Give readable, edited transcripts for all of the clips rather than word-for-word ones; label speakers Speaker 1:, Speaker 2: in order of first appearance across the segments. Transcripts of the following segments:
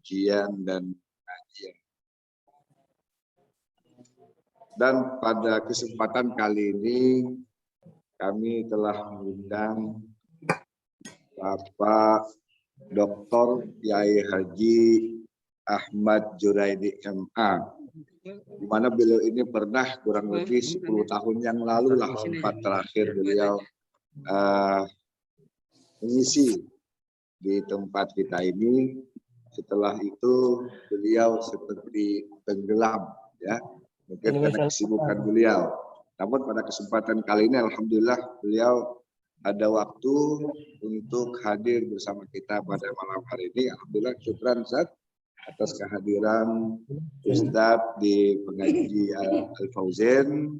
Speaker 1: pengajian dan pengajian. Dan pada kesempatan kali ini kami telah mengundang Bapak Dr. Kiai Haji Ahmad Juraidi MA, di mana beliau ini pernah kurang lebih 10 tahun yang lalu lah tempat terakhir beliau mengisi di tempat kita ini. Setelah itu beliau seperti tenggelam, ya, mungkin karena kesibukan beliau. Namun pada kesempatan kali ini alhamdulillah beliau ada waktu untuk hadir bersama kita pada malam hari ini. Alhamdulillah, syukran Ustaz atas kehadiran Ustaz di pengajian Al-Fauzin.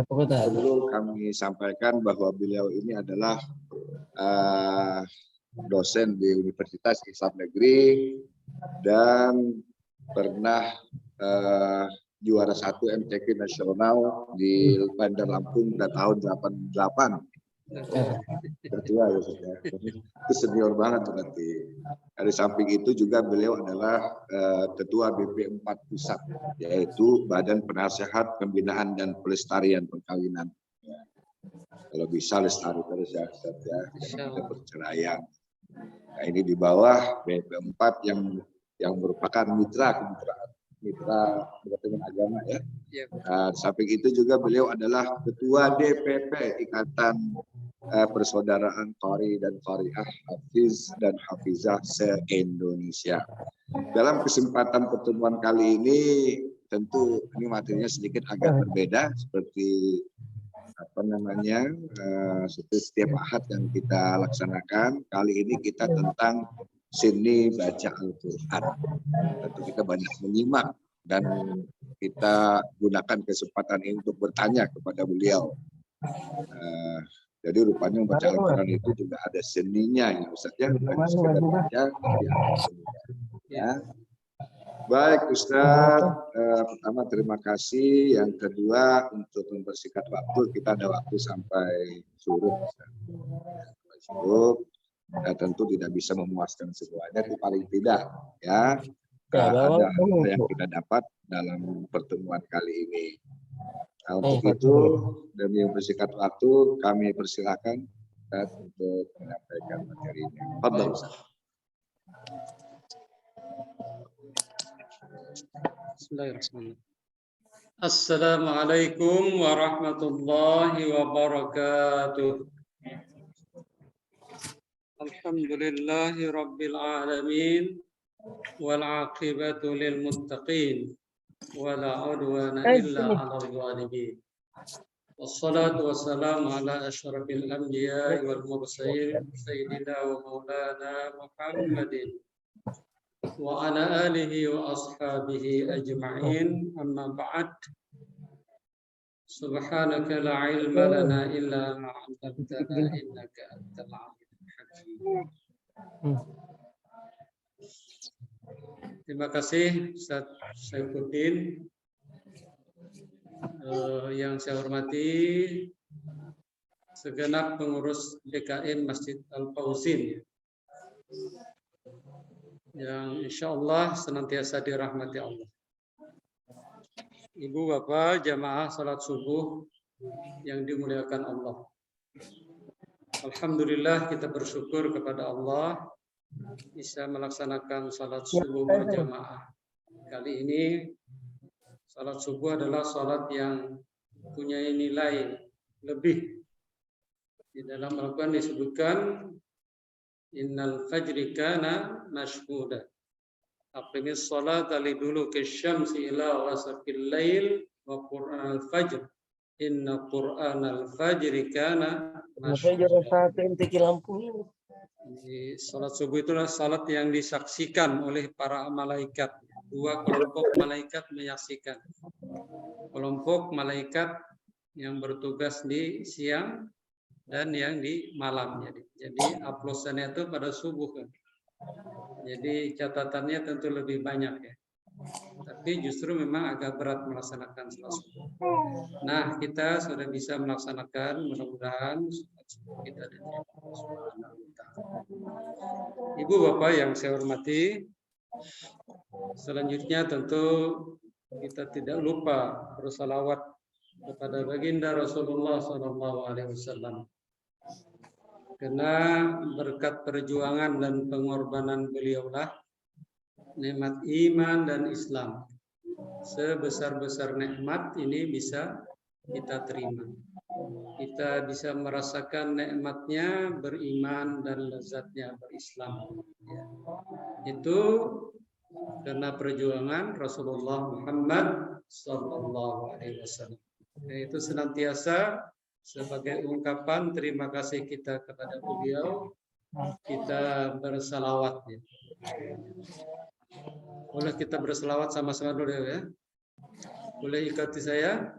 Speaker 1: Perlu kami sampaikan bahwa beliau ini adalah dosen di Universitas Islam Negeri dan pernah juara 1 MTQ nasional di Bandar Lampung pada tahun 88. Tertua ya, itu senior banget berarti. Dari samping itu juga beliau adalah ketua BP 4 Pusat, yaitu Badan Penasehat Pembinaan dan Pelestarian Perkawinan. Kalau bisa lestari terus ya, jangan ada perceraian. Nah, ini di bawah BP 4 yang merupakan mitra Departemen Agama ya. Samping itu juga beliau adalah ketua DPP Ikatan Persaudaraan Qari dan Qariah Hafiz dan Hafizah se-Indonesia. Dalam kesempatan pertemuan kali ini tentu ini materinya sedikit agak berbeda seperti seperti setiap ahad yang kita laksanakan. Kali ini kita tentang seni baca Al-Quran. Tentu kita banyak menyimak dan kita gunakan kesempatan ini untuk bertanya kepada beliau. Jadi rupanya membaca Al-Quran itu juga ada seninya ya Ustaz ya, bukan sekedar baca, tapi ada seninya. Ya. Baik Ustaz, pertama terima kasih. Yang kedua untuk mempersingkat waktu, kita ada waktu sampai suruh. Ya, tentu tidak bisa memuaskan semuanya, tapi paling tidak ya ada hal yang kita dapat dalam pertemuan kali ini. Nah, untuk itu demi mempersingkat waktu kami persilakan untuk menyampaikan materinya. Fadhil Ustaz.
Speaker 2: Bismillahirrahmanirrahim. Assalamualaikum warahmatullahi wabarakatuh. Alhamdulillahi rabbil alamin wal aqibatu lil muttaqin wala udwana illa 'alal zalimin. Wassalatu wassalamu ala asyrafil anbiya'i wal mursalin sayyidina wa maulana Muhammadin wa ala alihi wa ashabihi ajma'in, amma ba'd. Subhanaka la ilma lana illa ma 'allamtana innaka antal 'alimul hakim. Terima kasih Ustaz Saifuddin. Yang saya hormati segenap pengurus DKM Masjid Al-Fauzin yang insya Allah senantiasa dirahmati Allah. Ibu bapak jamaah salat subuh yang dimuliakan Allah. Alhamdulillah kita bersyukur kepada Allah bisa melaksanakan salat subuh berjamaah. Kali ini salat subuh adalah salat yang punya nilai lebih. Di dalam Al-Quran disebutkan innal fajri kana mashhuda. Aqimis sholata liduluki syamsi ila ghasaqil lail wa qur'anal fajr. Inna qur'anal fajri kana mashhuda. Salat subuh itulah salat yang disaksikan oleh para malaikat. Dua kelompok malaikat menyaksikan. Kelompok malaikat yang bertugas di siang dan yang di malam. Jadi uploadannya itu pada subuh kan. Jadi catatannya tentu lebih banyak ya. Tapi justru memang agak berat melaksanakan salat subuh. Nah, kita sudah bisa melaksanakan, mudah-mudahan kita diterima Allah Subhanahu wa taala. Ibu Bapak yang saya hormati, selanjutnya tentu kita tidak lupa bersalawat kepada baginda Rasulullah SAW. Karena berkat perjuangan dan pengorbanan beliaulah nikmat iman dan Islam sebesar-besar nikmat ini bisa kita terima. Kita bisa merasakan nikmatnya beriman dan lezatnya berislam. Ya. Itu karena perjuangan Rasulullah Muhammad SAW. Itu senantiasa sebagai ungkapan terima kasih kita kepada beliau, kita bersalawat. Ya. Boleh kita bersalawat sama-sama dulu ya. Boleh ikuti saya.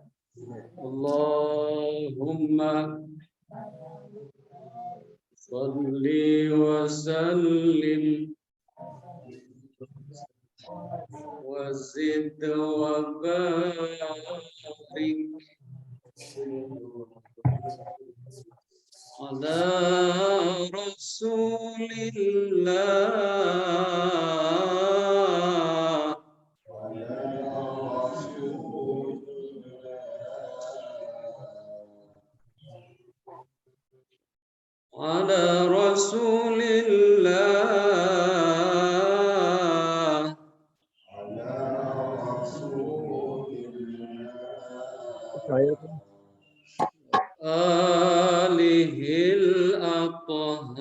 Speaker 2: Allahumma salli wa sallim wa zid wa barik ala Rasulillah ala Rasulillah alihil athhar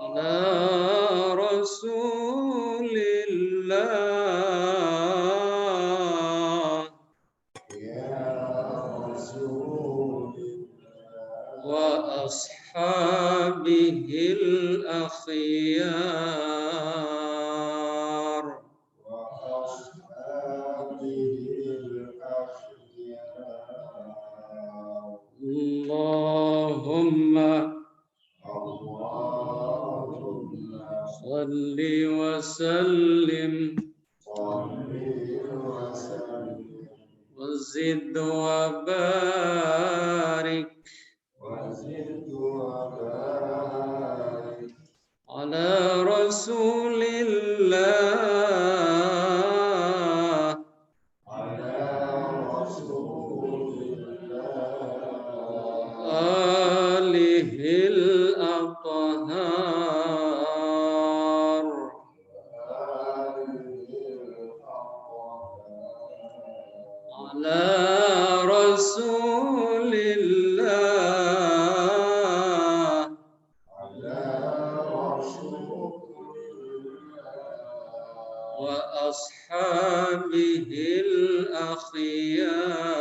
Speaker 2: ala Rasulillah wa ashabihil akhyar. Allahumma salli wa sallim wa zid wa barik ala Rasulillah alihil athhar ala Rasulillah wa ashabihil akhyar.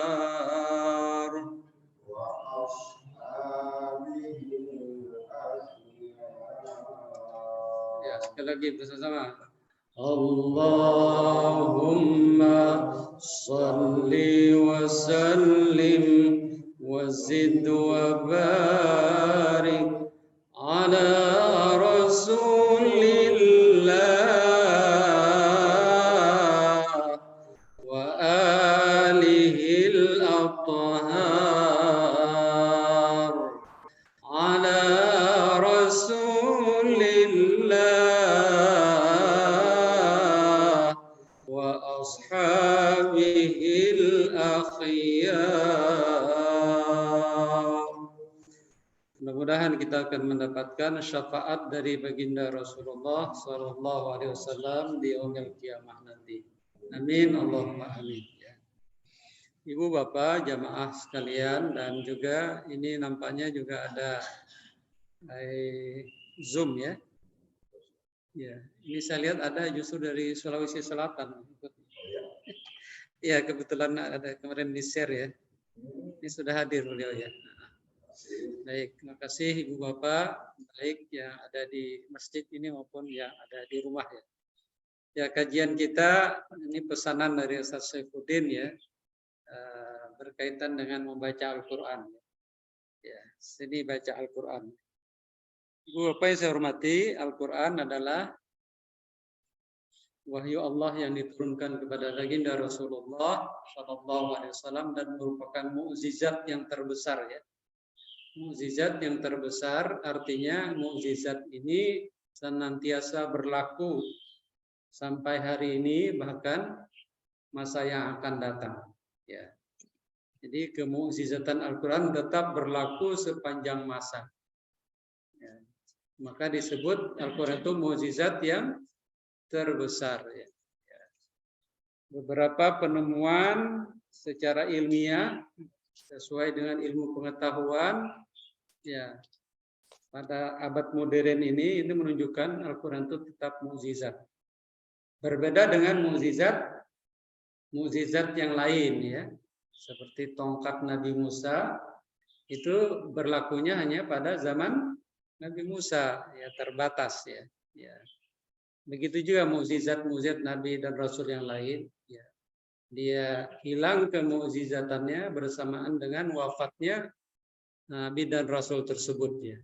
Speaker 2: Ya, sekali lagi bersama-sama. Allahumma salli wa sallim wa zid wa barik ala Rasulillah wa alihil athhar ala Rasulillah wa ashabihil akhyar. Mudah-mudahan kita akan mendapatkan syafaat dari baginda Rasulullah SAW di yaumil kiamah nanti. Amin Allahumma amin. Ibu Bapak jamaah sekalian, dan juga ini nampaknya juga ada Zoom ya. Ya, ini saya lihat ada justru dari Sulawesi Selatan. Ya, kebetulan ada kemarin di share ya. Ini sudah hadir beliau ya. Baik, terima kasih Ibu Bapak, baik yang ada di masjid ini maupun yang ada di rumah ya. Ya, kajian kita ini pesanan dari Ustaz Saifuddin ya, berkaitan dengan membaca Al-Quran. Ya, sini baca Al-Quran. Ibu Bapak yang saya hormati, Al-Quran adalah wahyu Allah yang diturunkan kepada baginda Rasulullah SAW dan merupakan mukjizat yang terbesar ya. Mukjizat yang terbesar artinya mukjizat ini senantiasa berlaku sampai hari ini bahkan masa yang akan datang ya. Jadi kemukjizatan Al-Quran tetap berlaku sepanjang masa. Ya. Maka disebut Al-Quran itu mukjizat yang terbesar. Ya. Beberapa penemuan secara ilmiah sesuai dengan ilmu pengetahuan, ya pada abad modern ini menunjukkan Al-Quran itu tetap mukjizat. Berbeda dengan mukjizat yang lain ya. Seperti tongkat Nabi Musa itu berlakunya hanya pada zaman Nabi Musa ya, terbatas ya. Ya. Begitu juga mukjizat Nabi dan Rasul yang lain ya. Dia hilang kemukjizatannya bersamaan dengan wafatnya Nabi dan Rasul tersebut ya.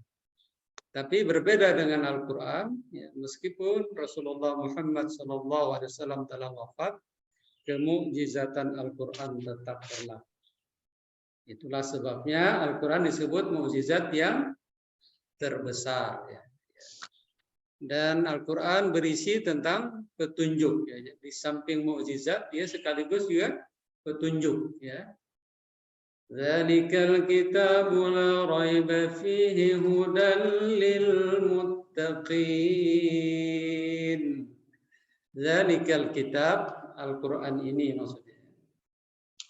Speaker 2: Tapi berbeda dengan Al-Quran ya, meskipun Rasulullah Muhammad SAW telah wafat, kemukjizatan Al-Quran tetap berlaku. Itulah sebabnya Al-Quran disebut mukjizat yang terbesar. Ya. Dan Al-Quran berisi tentang petunjuk. Ya. Di samping mukjizat, dia sekaligus juga petunjuk. Ya. Dzalikal kitabu la raiba fihi hudan lil muttaqin. Dzalikal kitab, Al-Quran ini maksudnya.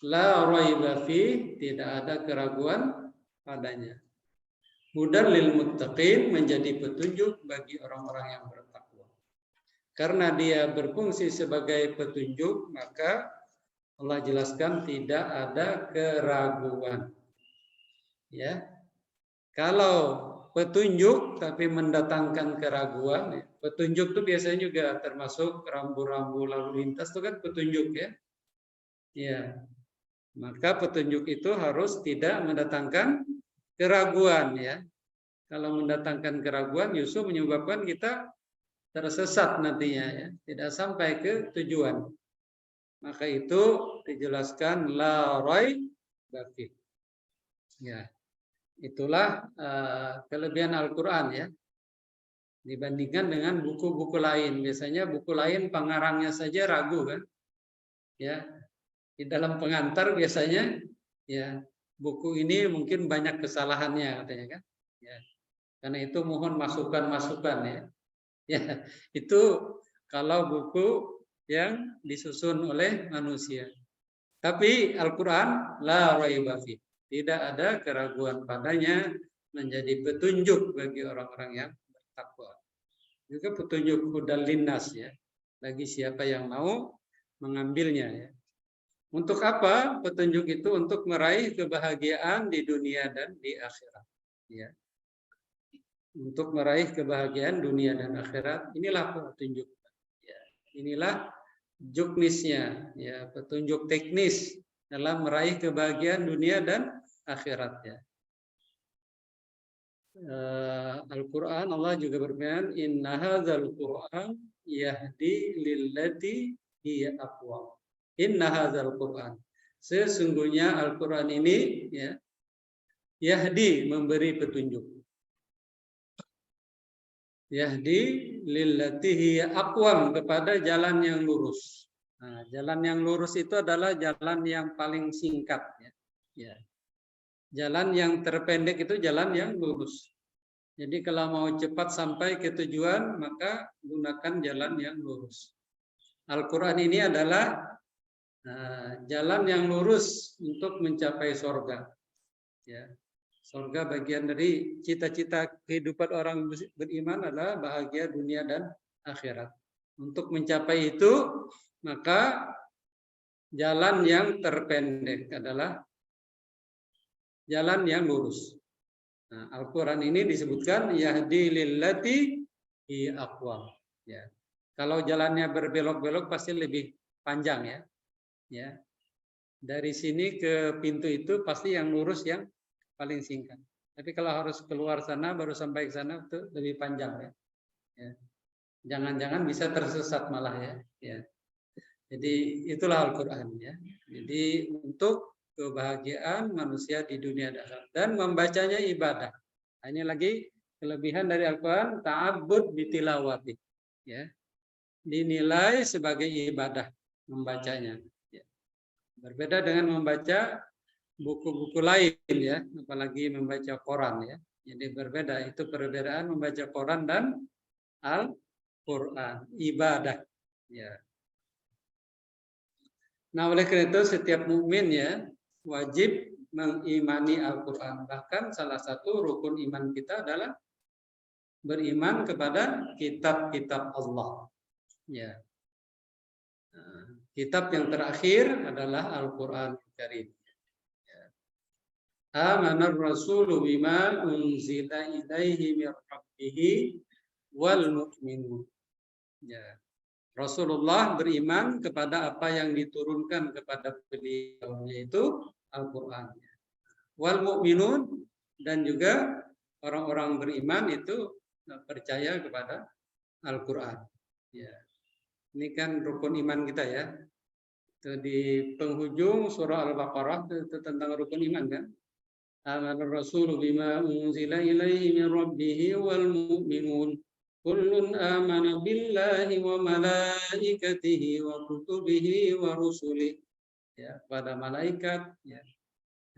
Speaker 2: La raiba fi, tidak ada keraguan padanya. Hudan lil muttaqin, menjadi petunjuk bagi orang-orang yang bertakwa. Karena dia berfungsi sebagai petunjuk, maka Allah jelaskan tidak ada keraguan. Ya. Kalau petunjuk tapi mendatangkan keraguan, ya. Petunjuk itu biasanya juga termasuk rambu-rambu lalu lintas itu kan petunjuk ya. Ya. Maka petunjuk itu harus tidak mendatangkan keraguan ya. Kalau mendatangkan keraguan justru menyebabkan kita tersesat nantinya ya, tidak sampai ke tujuan. Maka itu dijelaskan la raiba fi. Ya. Itulah kelebihan Al-Qur'an ya. Dibandingkan dengan buku-buku lain. Biasanya buku lain pengarangnya saja ragu kan. Ya. Di dalam pengantar biasanya ya buku ini mungkin banyak kesalahannya katanya kan. Ya. Karena itu mohon masukan-masukan ya. Ya, itu kalau buku yang disusun oleh manusia. Tapi Al-Qur'an la raiba fi. Tidak ada keraguan padanya, menjadi petunjuk bagi orang-orang yang bertakwa. Juga petunjuk hudal linnas ya. Bagi siapa yang mau mengambilnya ya. Untuk apa petunjuk itu? Untuk meraih kebahagiaan di dunia dan di akhirat. Ya. Untuk meraih kebahagiaan dunia dan akhirat, inilah petunjuk. Ya. Inilah juknisnya, ya, petunjuk teknis dalam meraih kebahagiaan dunia dan akhirat. Ya. Al-Quran Allah juga berfirman, Inna hadzal Quran yahdi lillati hiya aqwam. Inna hadzal Quran. Sesungguhnya Al-Quran ini ya, yahdi, memberi petunjuk. Yahdi lillati hiya aqwam, kepada jalan yang lurus. Nah, jalan yang lurus itu adalah jalan yang paling singkat ya. Ya. Jalan yang terpendek itu jalan yang lurus. Jadi kalau mau cepat sampai ke tujuan, maka gunakan jalan yang lurus. Al-Quran ini adalah jalan yang lurus untuk mencapai surga. Ya. Surga bagian dari cita-cita kehidupan orang beriman adalah bahagia dunia dan akhirat. Untuk mencapai itu, maka jalan yang terpendek adalah jalan yang lurus. Nah, Al-Quran ini disebutkan yahdi lillati hi aqwam. Ya. Kalau jalannya berbelok-belok pasti lebih panjang ya. Ya. Dari sini ke pintu itu pasti yang lurus yang paling singkat. Tapi kalau harus keluar sana baru sampai ke sana itu lebih panjang ya. Ya. Jangan-jangan bisa tersesat malah ya. Ya. Jadi itulah Al-Qur'an ya. Jadi untuk kebahagiaan manusia di dunia dan akhirat, dan membacanya ibadah. Ini lagi kelebihan dari Al-Qur'an, ta'abbud bitilawati. Ya. Dinilai sebagai ibadah membacanya. Ya. Berbeda dengan membaca buku-buku lain ya, apalagi membaca koran ya. Jadi berbeda, itu perbedaan membaca koran dan Al-Qur'an, ibadah. Ya. Nah, oleh karena itu setiap mukmin ya wajib mengimani Al-Qur'an. Bahkan salah satu rukun iman kita adalah beriman kepada kitab-kitab Allah. Ya. Nah, kitab yang terakhir adalah Al-Qur'an Karim. Amanar rasulu bima unzila ilaihi min rabbih wal mu'minun. Ya. Rasulullah beriman kepada apa yang diturunkan kepada beliau, yaitu Al-Qur'an. Wal mu'minun, dan juga orang-orang beriman itu percaya kepada Al-Qur'an. Ya. Ini kan rukun iman kita ya. Itu di penghujung surah Al-Baqarah itu tentang rukun iman kan. Amanar rasulu bima unzila ilaihi min rabbih wal mu'minun kullun amana billahi wa malaikatihi wa kutubihi wa rusulihi. Ya, kepada malaikat ya,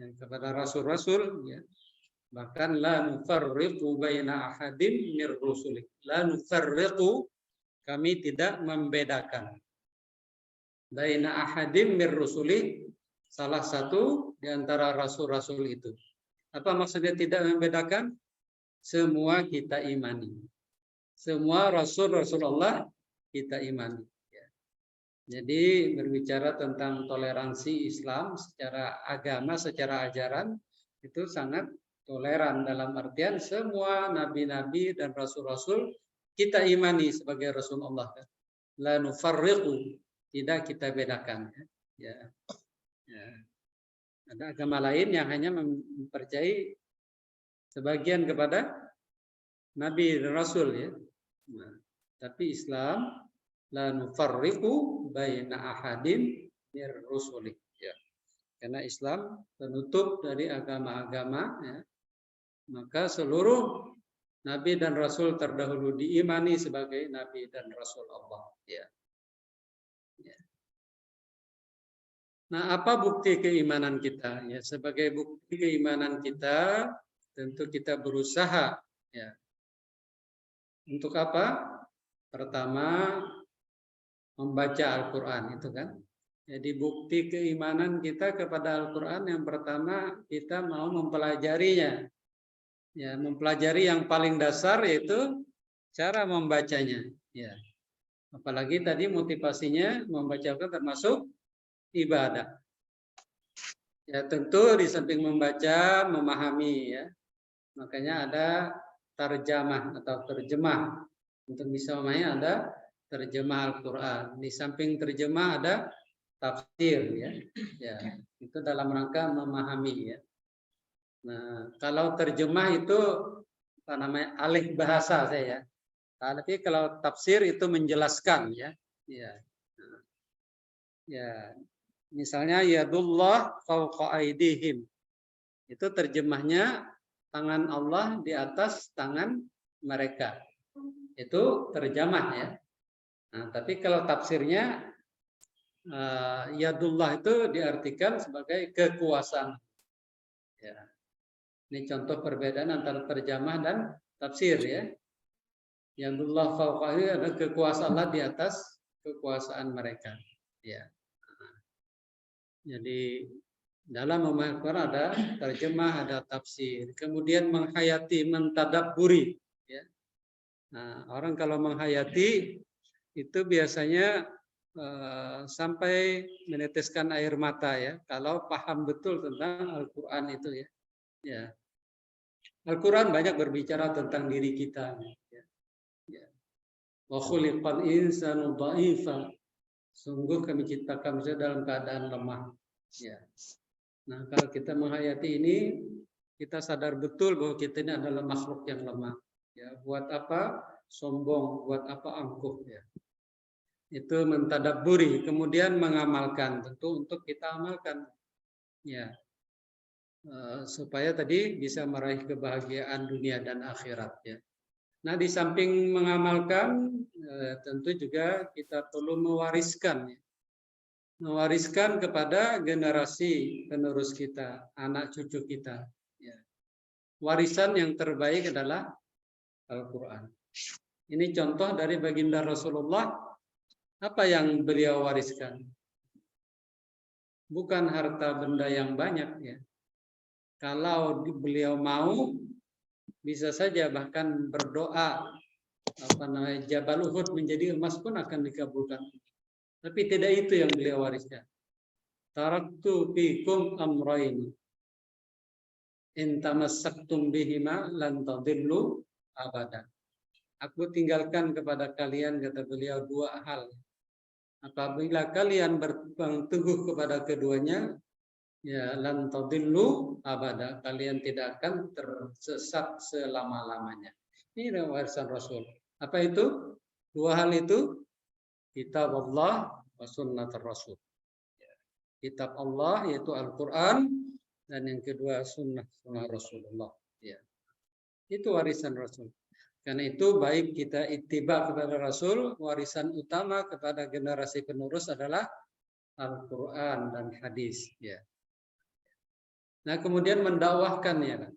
Speaker 2: dan kepada rasul-rasul ya. Bahkan la nufarriqu baina ahadin mir rusulihi. La nufarriqu, kami tidak membedakan. Baina ahadin mir rusulihi, salah satu di antara rasul-rasul itu. Apa maksudnya tidak membedakan? Semua kita imani. Semua Rasul Allah kita imani. Ya. Jadi berbicara tentang toleransi Islam secara agama, secara ajaran, itu sangat toleran dalam artian semua nabi-nabi dan rasul-rasul kita imani sebagai Rasulullah. La nufarriqu, tidak kita bedakan. Ya. Ya. Ada agama lain yang hanya mempercayai sebagian kepada Nabi dan Rasul ya. Nah, tapi Islam la nufarriqu baina ahadin mir rusuli ya. Karena Islam penutup dari agama-agama ya. Maka seluruh Nabi dan Rasul terdahulu diimani sebagai Nabi dan Rasul Allah ya. Ya. Nah, apa bukti keimanan kita? Ya, sebagai bukti keimanan kita, tentu kita berusaha ya. Untuk apa? Pertama, membaca Al-Qur'an itu kan. Jadi bukti keimanan kita kepada Al-Qur'an yang pertama kita mau mempelajarinya. Ya, mempelajari yang paling dasar yaitu cara membacanya, ya. Apalagi tadi motivasinya membaca Al-Qur'an termasuk ibadah. Ya, tentu di samping membaca, memahami ya. Makanya ada tarjamah atau terjemah. Untuk bisa memahami ada terjemah Al-Qur'an. Di samping terjemah ada tafsir ya. Ya, itu dalam rangka memahami ya. Nah, kalau terjemah itu apa namanya? Alih bahasa saya ya. Tapi kalau tafsir itu menjelaskan ya. Ya. Ya. Misalnya yadullah fawqa aydihim. Itu terjemahnya tangan Allah di atas tangan mereka. Itu terjemah ya. Nah, tapi kalau tafsirnya yadullah itu diartikan sebagai kekuasaan. Ya. Ini contoh perbedaan antara terjemah dan tafsir ya. Yadullah fawqa aydihim adalah kekuasaan Allah di atas kekuasaan mereka. Ya. Jadi dalam memahami Al-Quran ada terjemah, ada tafsir. Kemudian menghayati, mentadabburi. Ya. Nah, orang kalau menghayati itu biasanya sampai meneteskan air mata ya. Kalau paham betul tentang Al-Quran itu ya. Ya. Al-Quran banyak berbicara tentang diri kita. Ya. Ya. Wa khuliqal insanu dha'ifa. Sungguh kami ciptakan manusia dalam keadaan lemah. Ya. Nah, kalau kita menghayati ini, kita sadar betul bahwa kita ini adalah makhluk yang lemah. Ya, buat apa? sombong, buat apa angkuh ya. Itu mentadabburi, kemudian mengamalkan, tentu untuk kita amalkan ya, supaya tadi bisa meraih kebahagiaan dunia dan akhirat ya. Nah, di samping mengamalkan, tentu juga kita perlu mewariskan ya. Mewariskan kepada generasi penerus kita, anak cucu kita ya. Warisan yang terbaik adalah Al-Quran. Ini contoh dari baginda Rasulullah. Apa yang beliau wariskan? Bukan harta benda yang banyak ya. Kalau beliau mau, bisa saja bahkan berdoa Jabal Uhud menjadi emas pun akan dikabulkan. Tapi tidak itu yang beliau wariskan. Taraktu fikum amrayn. In tamassaktum bihima lan tadillu abada. Aku tinggalkan kepada kalian, kata beliau, dua hal. Apabila kalian berpegang teguh kepada keduanya, ya lan tadillu abada, kalian tidak akan tersesat selama-lamanya. Ini warisan Rasul. Apa itu? Dua hal itu, kitab Allah wa sunnah Rasul. Kitab Allah yaitu Al-Quran, dan yang kedua sunnah Rasulullah. Ya. Itu warisan Rasul. Karena itu baik kita ittiba kepada Rasul, warisan utama kepada generasi penerus adalah Al-Quran dan hadis. Ya. Nah, kemudian mendakwahkan ya.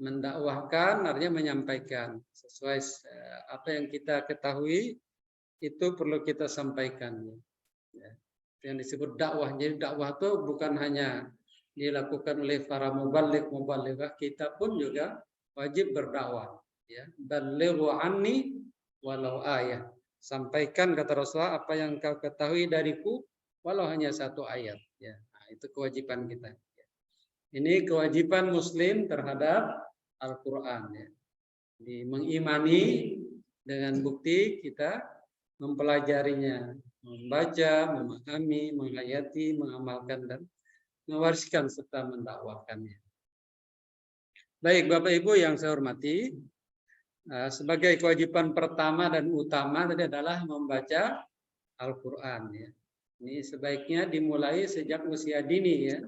Speaker 2: Mendakwahkan artinya menyampaikan sesuai apa yang kita ketahui, itu perlu kita sampaikan. Ya. Yang disebut dakwah. Jadi dakwah itu bukan hanya dilakukan oleh para muballigh, kita pun juga wajib berdakwah. Ya, balighu anni walau ayat. Sampaikan, kata Rasulullah, apa yang kau ketahui dariku walau hanya satu ayat. Ya, nah, itu kewajiban kita. Ya. Ini kewajiban Muslim terhadap Al-Quran. Ya. Mengimani dengan bukti kita mempelajarinya, membaca, memahami, menghayati, mengamalkan dan mewariskan serta mendakwahkannya. Baik, Bapak Ibu yang saya hormati. Sebagai kewajiban pertama dan utama tadi adalah membaca Al-Quran. Ya. Ini sebaiknya dimulai sejak usia dini ya.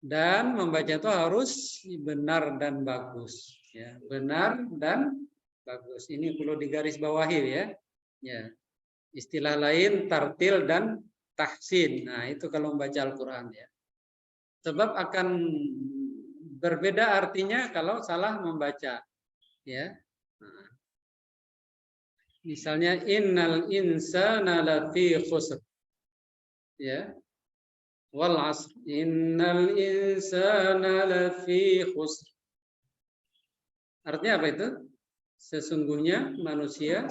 Speaker 2: Dan membaca itu harus benar dan bagus. Ya. Benar dan bagus. Ini perlu digarisbawahi ya. Ya. Istilah lain tartil dan tahsin. Nah itu kalau membaca Al-Quran ya. Sebab akan berbeda artinya kalau salah membaca. Ya, nah. Misalnya innal insana lafi khusr, ya, wal asr, innal insana lafi khusr. Artinya apa itu? Sesungguhnya manusia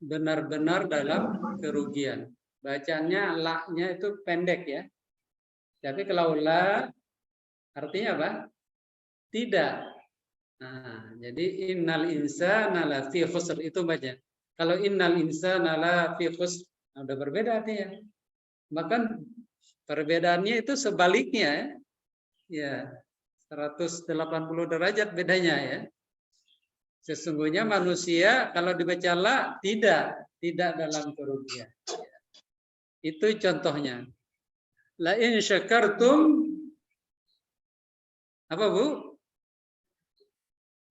Speaker 2: benar-benar dalam kerugian. Bacanya la-nya itu pendek ya. Tapi kalau la artinya apa? Tidak. Nah, jadi innal insana lafi khusr itu baca. Kalau innal insana lafi khusr, udah berbeda artinya. Bahkan perbedaannya itu sebaliknya ya. 180 derajat bedanya ya. Sesungguhnya manusia kalau dibaca la tidak dalam kerugian. Itu contohnya. La in syakartum apa Bu?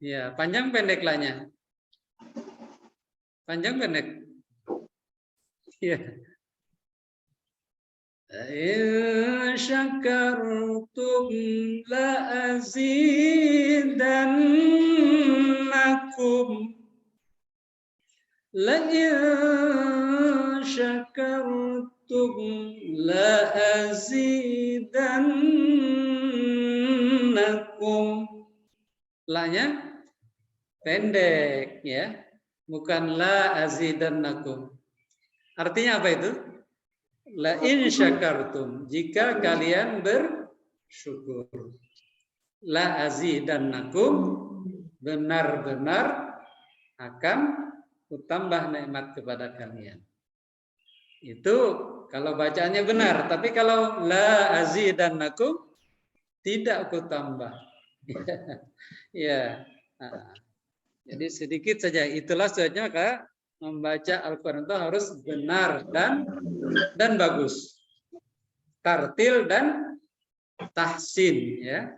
Speaker 2: Ya, panjang pendek lahnya. Panjang pendek. Ya. In syakartum la azidannakum. La in syakartum la azidannakum. La-nya pendek ya, bukan la azidannakum. Artinya apa itu? La in syakartum, jika kalian bersyukur. La azidannakum, benar-benar akan kutambah nikmat kepada kalian. Itu kalau bacaannya benar, tapi kalau la azidannakum tidak kutambah. Ya. Jadi sedikit saja. Itulah sebabnya maka membaca Al-Quran itu harus benar dan bagus. Tartil dan tahsin, ya.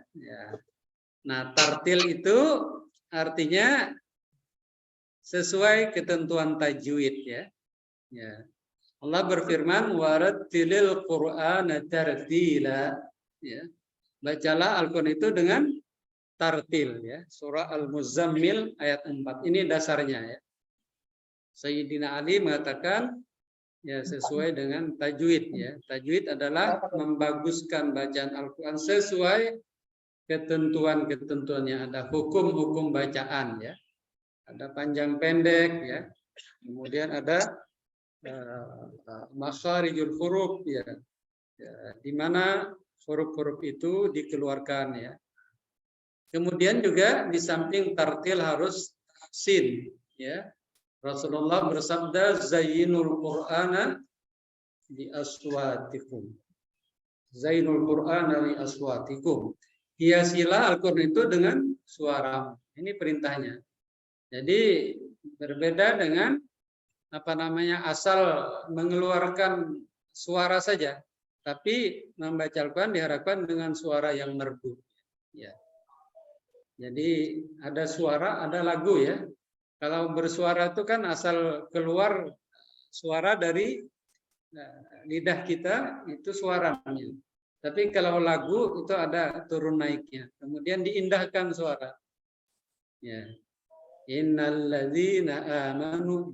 Speaker 2: Nah, tartil itu artinya sesuai ketentuan tajwid, ya. Allah berfirman, warattilil Qur'ana tartila. Ya. Bacalah Al-Quran itu dengan tartil, ya. Surah Al-Muzammil ayat 4. Ini dasarnya, ya. Sayyidina Ali mengatakan ya sesuai dengan tajwid, ya. Tajwid adalah membaguskan bacaan Al-Quran sesuai ketentuan-ketentuan yang ada, hukum-hukum bacaan, ya. Ada panjang pendek, ya. Kemudian ada makharijul huruf, ya. Di mana huruf-huruf itu dikeluarkan, ya. Kemudian juga di samping tartil harus sin, ya. Rasulullah bersabda, zayyinul Qur'ana bi aswatikum. Zainul Qur'ana li aswatikum. Hiasilah Al-Qur'an itu dengan suara. Ini perintahnya. Jadi berbeda dengan asal mengeluarkan suara saja, tapi membaca Al-Qur'an diharapkan dengan suara yang merdu, ya. Jadi ada suara, ada lagu, ya. Kalau bersuara itu kan asal keluar suara dari lidah kita, itu suaranya. Tapi kalau lagu itu ada turun naiknya. Kemudian diindahkan suara. Ya. Innalladzina amanu.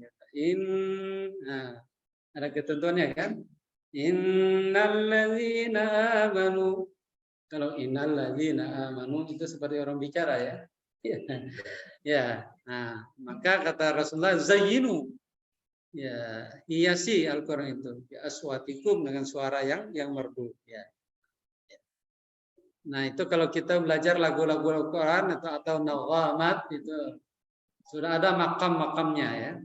Speaker 2: Ada ketentuannya kan? Innalladzina amanu. Kalau innalladzina amanu itu seperti orang bicara, ya. Ya. Nah, maka kata Rasulullah, zayyinu. Ya, hiasi Al-Qur'an itu ya aswatikum dengan suara yang merdu, ya. Nah, itu kalau kita belajar lagu-lagu Al-Qur'an atau naghamat itu sudah ada makam-makamnya, ya.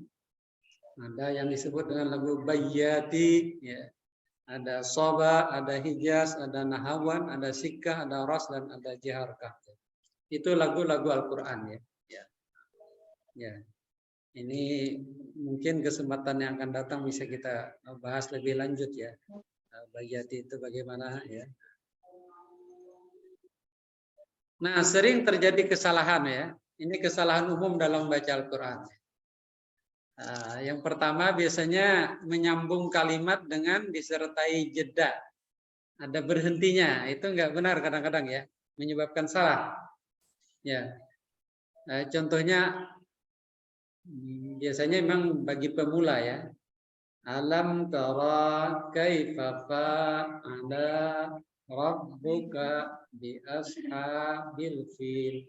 Speaker 2: Ada yang disebut dengan lagu Bayyati, ya. Ada Soba, ada Hijaz, ada Nahawan, ada Sikkah, ada Ras, dan ada Jiharkah. Itu lagu-lagu Al-Qur'an, ya. Ya. Ini mungkin kesempatan yang akan datang bisa kita bahas lebih lanjut, ya. Bayyati itu bagaimana, ya. Nah, sering terjadi kesalahan, ya. Ini kesalahan umum dalam membaca Al-Quran. Yang pertama biasanya menyambung kalimat dengan disertai jeda. Ada berhentinya, itu enggak benar kadang-kadang, ya. Menyebabkan salah. Ya. Contohnya biasanya memang bagi pemula, ya. Alam tara kaifa fa'ala rabbuka bi ashabil fil.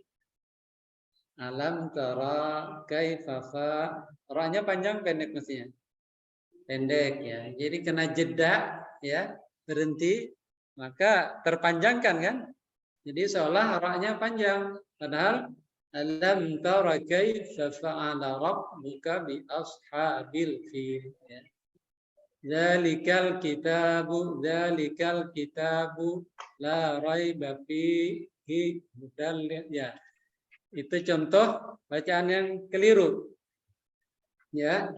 Speaker 2: Alam tara kaifa ra-nya panjang pendek mestinya. Pendek, ya. Jadi kena jeda, ya, berhenti, maka terpanjangkan kan? Jadi seolah ra-nya panjang, padahal alam tara kaifa fa'ala rabbuka bi ashabil fil, ya. Dzalikal kitabu la raiba fihi hudal, ya. Itu contoh bacaan yang keliru, ya.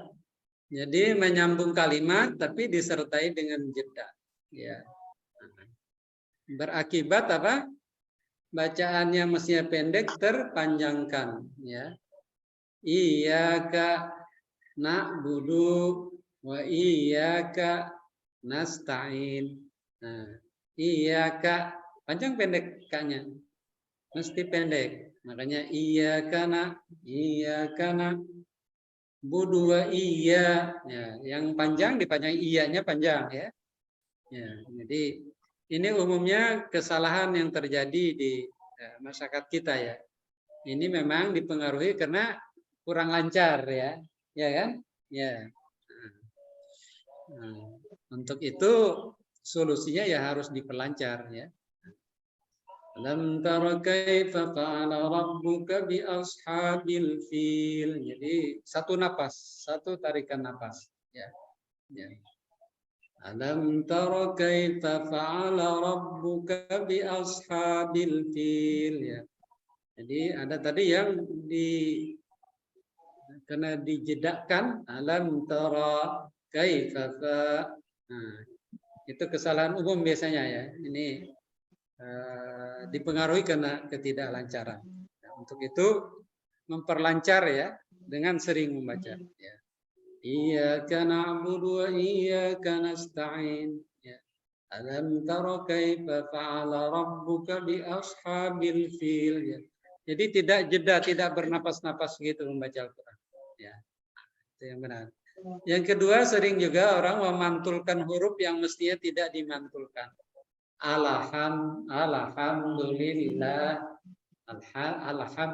Speaker 2: Jadi menyambung kalimat tapi disertai dengan jeda, ya. Berakibat apa? Bacaannya mestinya pendek terpanjangkan, ya. Iyyaka na'budu wa iyyaka nasta'in. Nah, iyyaka panjang pendek kaknya. Mesti pendek. Makanya iyyaka budu wa iya, ya, yang panjang dipanjang iyanya panjang, ya. Ya, jadi ini umumnya kesalahan yang terjadi di masyarakat kita, ya. Ini memang dipengaruhi karena kurang lancar, ya. Ya kan? Ya. Nah, untuk itu solusinya ya harus diperlancar, ya. Alam tara kaifa fa'ala rabbuka bi ashabil fil. Jadi satu napas, satu tarikan napas, ya. Ya. Alam tara kaifa fa'ala rabbuka bi ashabil fil, ya. Jadi ada tadi yang karena dijedakkan alam tara kaifa fa. Nah, itu kesalahan umum biasanya ya. Ini dipengaruhi karena ketidaklancaran. Nah, untuk itu memperlancar ya dengan sering membaca. Ya. Iyyaka na'budu wa iyyaka nasta'in. Ya. Alam tara kaifa fa'ala rabbuka bi ashabil fil. Ya. Jadi tidak jeda, tidak bernapas-napas gitu membaca Al-Quran. Ya. Itu yang benar. Yang kedua, sering juga orang memantulkan huruf yang mestinya tidak dimantulkan. Alhamdulillah.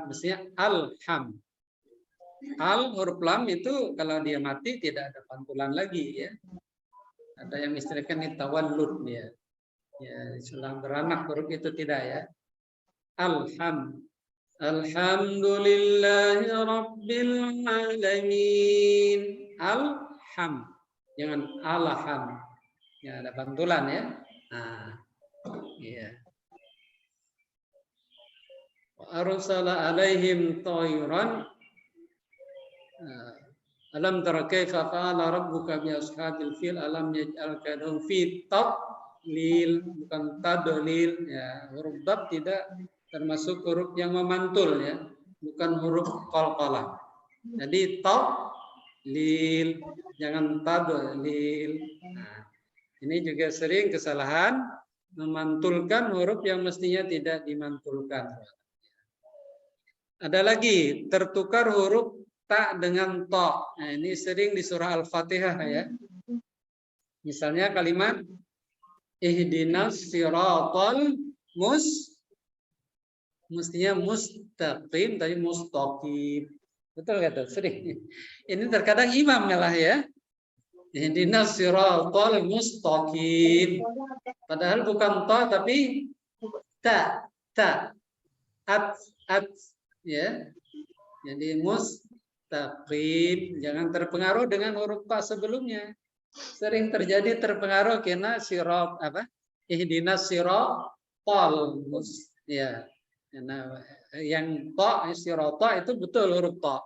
Speaker 2: Mestinya alham. Al huruf lam itu kalau dia mati tidak ada pantulan lagi ya. Ada yang istilahkan tawallud ya. Ya, sudah beranak huruf itu tidak ya. Alhamdulillahi rabbil alamin. Alham. Jangan alham. Ya, ada pantulan ya. Nah, iya. Wa arsala alaihim tayran. Alam tara kaifa fa'ala rabbuka bi ashabil fil alam yaj'al kaidahum fi tadlil, bukan tadlil ya. Huruf dad tidak termasuk huruf yang memantul ya, bukan huruf qalqalah. Jadi tadlil, jangan tadlil. Nah, ini juga sering kesalahan memantulkan huruf yang mestinya tidak dimantulkan. Ada lagi tertukar huruf ta dengan to. Nah, ini sering di surah Al-Fatihah ya. Misalnya kalimat ihdinas siratal mestinya mustaqim, tadi mustaqim. Betul kata? Sering. Ini terkadang imam malah ya. Ihdinas siratal mustaqim. Padahal bukan to tapi ta. At ya. Jadi mustaqim, jangan terpengaruh dengan huruf ta sebelumnya. Sering terjadi terpengaruh karena sirat apa? Ihdinas siratal ya. Nah, yang ta sirata itu betul huruf ta.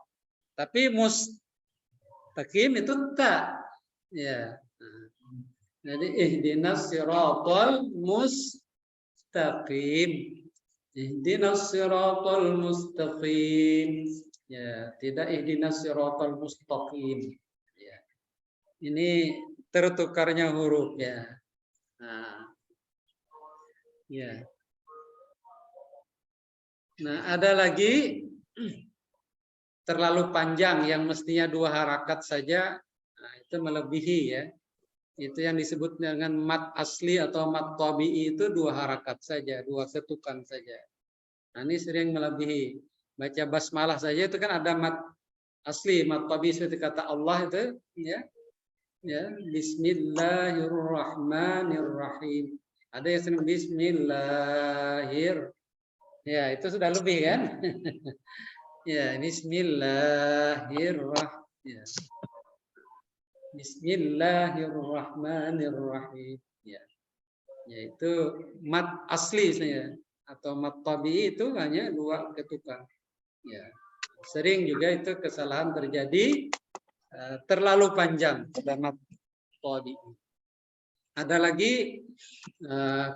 Speaker 2: Tapi mustaqim itu ta. Ya. Jadi ihdinas siratal mustaqim. Ihdinas siratal mustaqim. Ya, tidak ihdinas siratal mustaqim. Ya. Ini tertukarnya huruf ya. Nah. Ya. Nah, ada lagi terlalu panjang yang mestinya 2 harakat saja. Nah, itu melebihi ya. Itu yang disebut dengan mat asli atau mat tabi'i itu 2 harakat saja, 2 ketukan saja. Nah, ini sering melebihi. Baca basmalah saja itu kan ada mat asli, mat tabi'i seperti kata Allah itu ya. Ya, bismillahirrahmanirrahim. Ada yang sering bismillahir. Ya, itu sudah lebih kan? Ya, bismillahirrahmanirrahim. Ya. Bismillahirrahmanirrahim. Ya. Yaitu mat asli saya atau mat tabi'i itu hanya 2 ketukan. Ya. Sering juga itu kesalahan terjadi terlalu panjang pada mat tabi'i. Ada lagi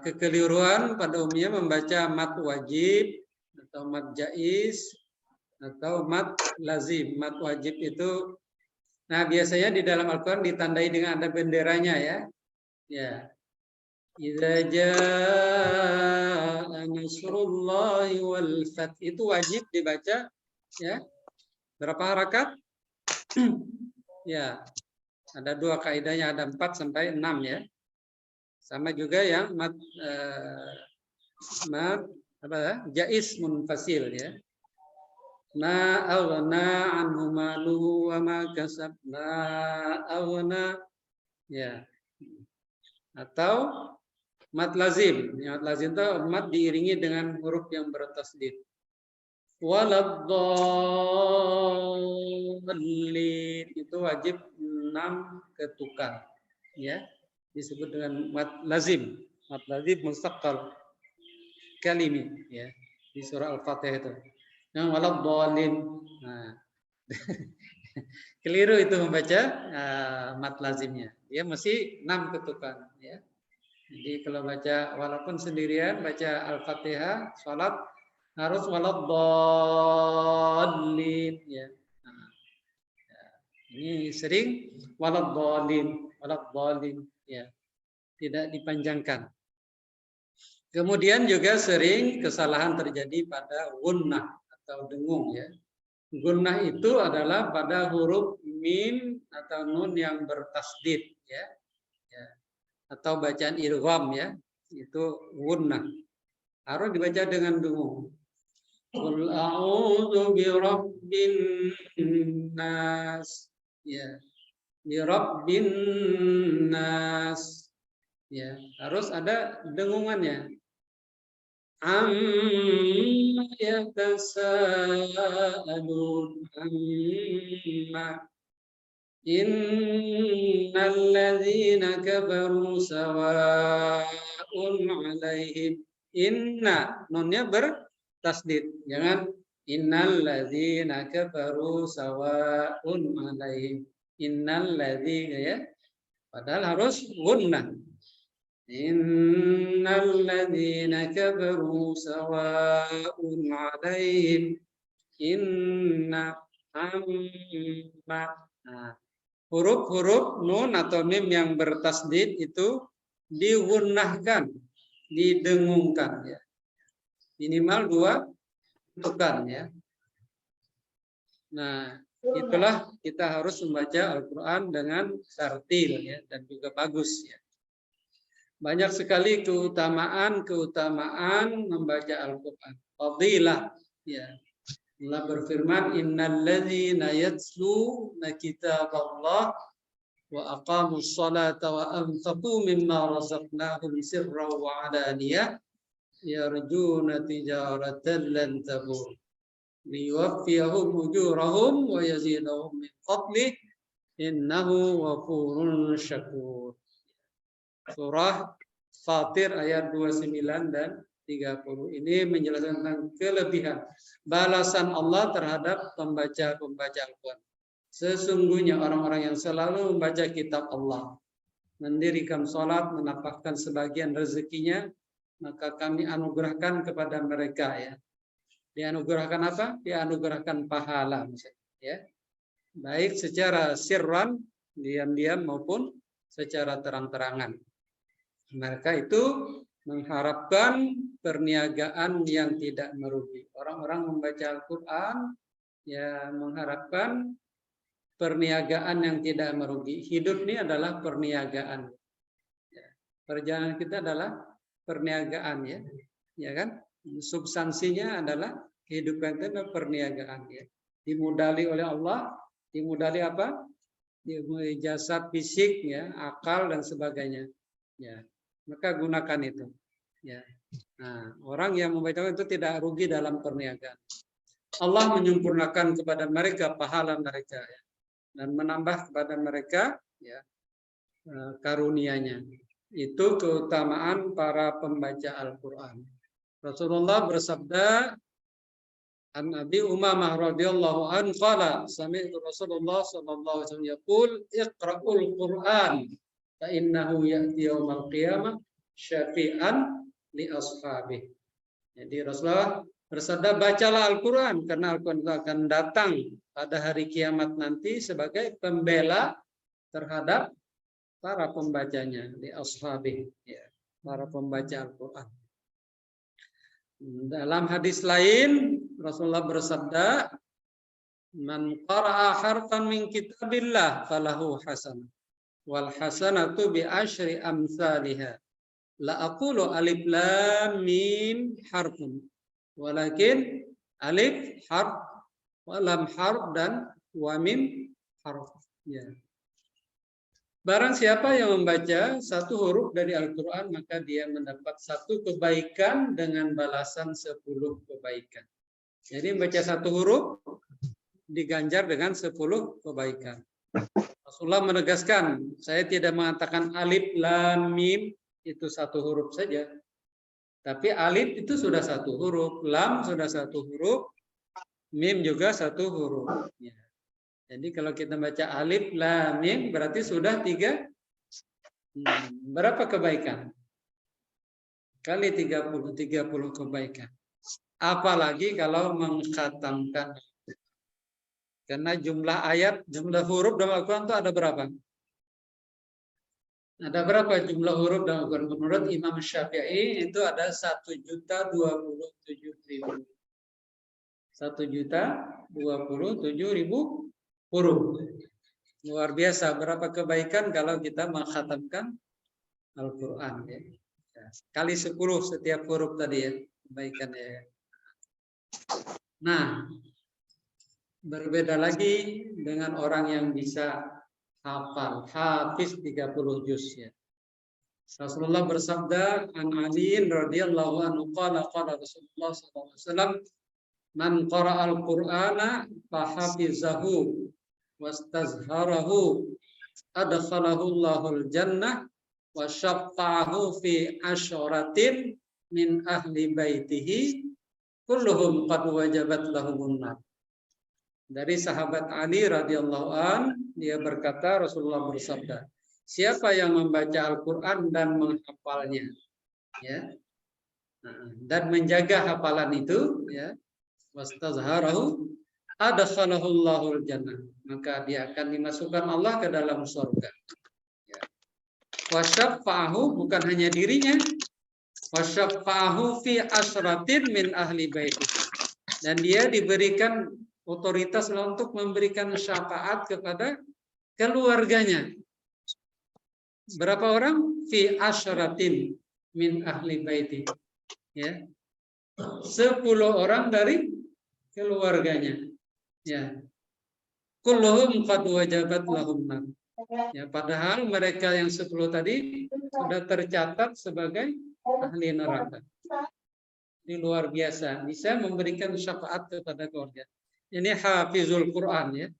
Speaker 2: kekeliruan pada umumnya membaca mat wajib atau mat jaiz atau mat lazim. Mat wajib itu nah, biasanya di dalam Al-Quran ditandai dengan ada benderanya ya. Ya. Idza jaa nasrullahi wal fath itu wajib dibaca ya. Berapa harakat? Ya. Ada 2 kaidahnya, ada 4 sampai 6 ya. Sama juga yang mat jaiz munfasil ya. Ma aghna anhu maluhu wa ma kasab. Ma aghna ya. Atau mat lazim. Mat lazim itu mat diiringi dengan huruf yang bertasdid. Waladdallin itu wajib 6 ketukan. Ya. Disebut dengan mat lazim. Mat lazim mustaqqal kalimi ya. Di surah Al-Fatihah itu. Yang waladdallin. Nah, Keliru itu membaca mat lazimnya. Dia mesti 6 ketukan ya. Jadi kalau baca walaupun sendirian baca Al-Fatihah salat harus waladdallin ya. Nah, ini sering waladdallin ya. Tidak dipanjangkan. Kemudian juga sering kesalahan terjadi pada gunnah atau dengung ya. Gunnah itu adalah pada huruf mim atau nun yang bertasdid ya. Atau bacaan idgham ya. Itu gunnah. Harus dibaca dengan dengung. Qul a'udzu birabbin nas ya. Birabbin nas ya. Harus ada dengungannya. Amma yatasaalun amma innal ladzina kafaru sawa'un 'alaihim inna nunnya bertasdid jangan innal ladzina kafaru sawa'un 'alaihim innal ladzina ya padahal harus gunnah. Innal ladzina kafaru sawa'un 'alaihim inna amma. Nah, huruf-huruf nun atau mim yang bertasdid itu digunnahkan, didengungkan ya. Minimal 2 ketukan ya. Nah, itulah kita harus membaca Al-Qur'an dengan tartil ya dan juga bagus ya. Banyak sekali keutamaan membaca Al-Qur'an. Fadilah ya. Allah berfirman innal ladzina yatluna kitaballah wa aqamus salata wa anfaqu mimma razaqnahum sirran wa 'alaniyah yarjuna tijaratan lan tabur liyuwaffiyahum ujurahum wa yazidahum min fadlih innahu ghafurun syakur. Surah Fatir ayat 29 dan 30 ini menjelaskan tentang kelebihan balasan Allah terhadap pembaca Al-Quran. Sesungguhnya orang-orang yang selalu membaca kitab Allah, mendirikan sholat, menapakkan sebagian rezekinya, maka kami anugerahkan kepada mereka ya. Dianugerahkan apa? Dianugerahkan pahala ya. Baik secara sirran, diam-diam maupun secara terang-terangan. Mereka itu mengharapkan perniagaan yang tidak merugi. Orang-orang membaca Al-Quran ya mengharapkan perniagaan yang tidak merugi. Hidup ini adalah perniagaan. Ya. Perjalanan kita adalah perniagaan ya, ya kan? Substansinya adalah kehidupan itu adalah perniagaan ya. Dimodali oleh Allah, dimodali apa? Dimodali jasad fisik ya, akal dan sebagainya. Ya. Maka gunakan itu. Ya. Nah, orang yang membaca itu tidak rugi dalam perniagaan. Allah menyempurnakan kepada mereka pahala mereka ya, dan menambah kepada mereka ya karunia-Nya. Itu keutamaan para pembaca Al-Qur'an. Rasulullah bersabda an Abi Umamah radhiyallahu anhu qala sami'tu Rasulullah sallallahu alaihi wasallam yaqul iqra'ul Qur'an fa innahu ya'ti yaumal qiyamah syafi'an li ashabih. Jadi Rasulullah bersabda bacalah Al-Qur'an karena Al-Qur'an itu akan datang pada hari kiamat nanti sebagai pembela terhadap para pembacanya li ashabih ya, para pembaca Al-Qur'an. Dalam hadis lain Rasulullah bersabda man qara'a harfan min kitabillah falahu hasanah wal hasanatu bi asyri amsalihha la aqulu alif lam mim harfun walakin alif harf wa lam harf dan wa mim harf ya. Barang siapa yang membaca satu huruf dari Al-Quran maka dia mendapat satu kebaikan dengan balasan 10 kebaikan. Jadi membaca satu huruf diganjar dengan 10 kebaikan. Rasulullah menegaskan, saya tidak mengatakan alif lam mim itu satu huruf saja. Tapi alif itu sudah satu huruf, lam sudah satu huruf, mim juga satu huruf. Ya. Jadi kalau kita baca alif lam mim berarti sudah 3. Berapa kebaikan? Kali 30 kebaikan. Apalagi kalau mengkhatamkan. Karena jumlah ayat, jumlah huruf dalam Al-Quran itu ada berapa? Ada berapa jumlah huruf dalam Al-Quran? Menurut Imam Syafi'i itu ada 1.027.000. 1.027.000 huruf. Luar biasa. Berapa kebaikan kalau kita mengkhatamkan Al-Quran. Ya. Kali 10 setiap huruf tadi ya. Kebaikannya. Nah, berbeda lagi dengan orang yang bisa hafal, hafiz 30 juz ya. Rasulullah bersabda, an Ali radhiyallahu anhu qala Rasulullah sallallahu alaihi wasallam, man qara'al Qur'ana fa hafizahu wastazharahu adkhalahu Allahul jannah wa syaffa'ahu fi asyaratin min ahli baitihi kulluhum qad wajabat lahumun nar. Dari sahabat Ali radhiyallahu an, dia berkata, Rasulullah bersabda, siapa yang membaca Al-Quran dan menghafalnya, ya, dan menjaga hafalan itu, ya, wastazharahu adkhalahu Allahul jannah, maka dia akan dimasukkan Allah ke dalam surga. Ya. Wasyafa'ahu, bukan hanya dirinya, wasyafa'ahu fi asratin min ahli baiti, dan dia diberikan otoritas untuk memberikan syafaat kepada keluarganya. Berapa orang? Fi asyaratin min ahli baiti. Ya. 10 orang dari keluarganya. Ya. Kulluhum qad wajabat lahum nar. Ya, padahal mereka yang 10 tadi sudah tercatat sebagai ahli neraka. Ini luar biasa, bisa memberikan syafaat kepada keluarga. Ini hafizul Quran ya.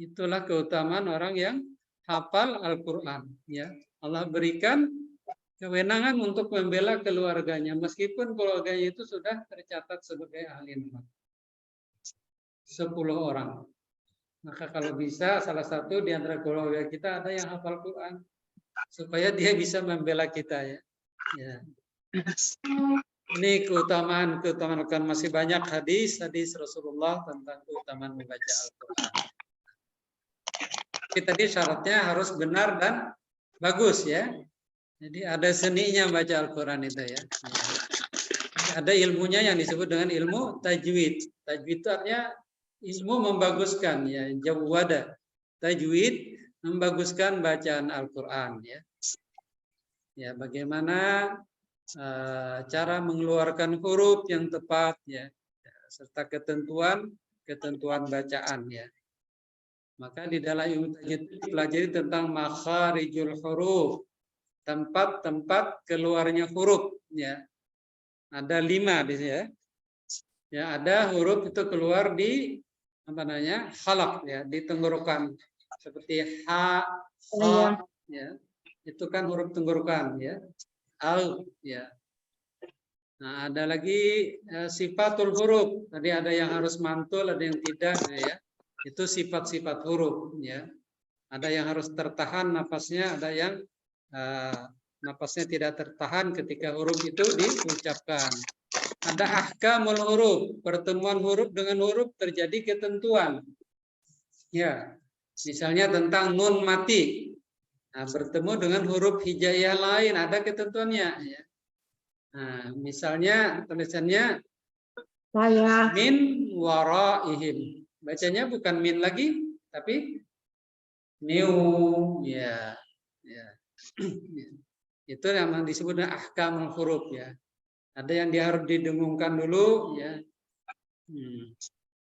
Speaker 2: Itulah keutamaan orang yang hafal Al-Quran ya. Allah berikan kewenangan untuk membela keluarganya meskipun keluarganya itu sudah tercatat sebagai ahli neraka. 10 orang. Maka kalau bisa salah satu di antara keluarga kita ada yang hafal Quran supaya dia bisa membela kita ya. Ya. Ini keutamaan kan masih banyak hadis Rasulullah tentang keutamaan membaca Al-Quran. Tapi tadi syaratnya harus benar dan bagus ya. Jadi ada seninya baca Al-Quran itu ya. Ada ilmunya yang disebut dengan ilmu tajwid. Tajwid itu artinya ilmu membaguskan ya. Jawwada. Tajwid membaguskan bacaan Al-Quran ya. Ya, bagaimana cara mengeluarkan huruf yang tepat ya, serta ketentuan bacaan ya. Maka di dalam ilmu tajwid pelajari tentang makharijul huruf, tempat-tempat keluarnya huruf ya. Ada 5 di sini ya. Ya, ada huruf itu keluar di halaq ya, di tenggorokan seperti ha, kha ya. Itu kan huruf tenggorokan ya. Al ya. Nah, ada lagi sifatul huruf. Tadi ada yang harus mantul, ada yang tidak ya. Itu sifat-sifat huruf ya. Ada yang harus tertahan napasnya, ada yang napasnya tidak tertahan ketika huruf itu diucapkan. Ada ahkamul huruf, pertemuan huruf dengan huruf terjadi ketentuan. Ya. Misalnya tentang nun mati. Nah, bertemu dengan huruf hijaiyah lain ada ketentuannya ya. Nah, misalnya tulisannya min waraihim. Bacanya bukan min lagi tapi miu ya. Ya. Itu yang disebut dengan ahkamul huruf ya. Ada yang dia harus didengungkan dulu ya.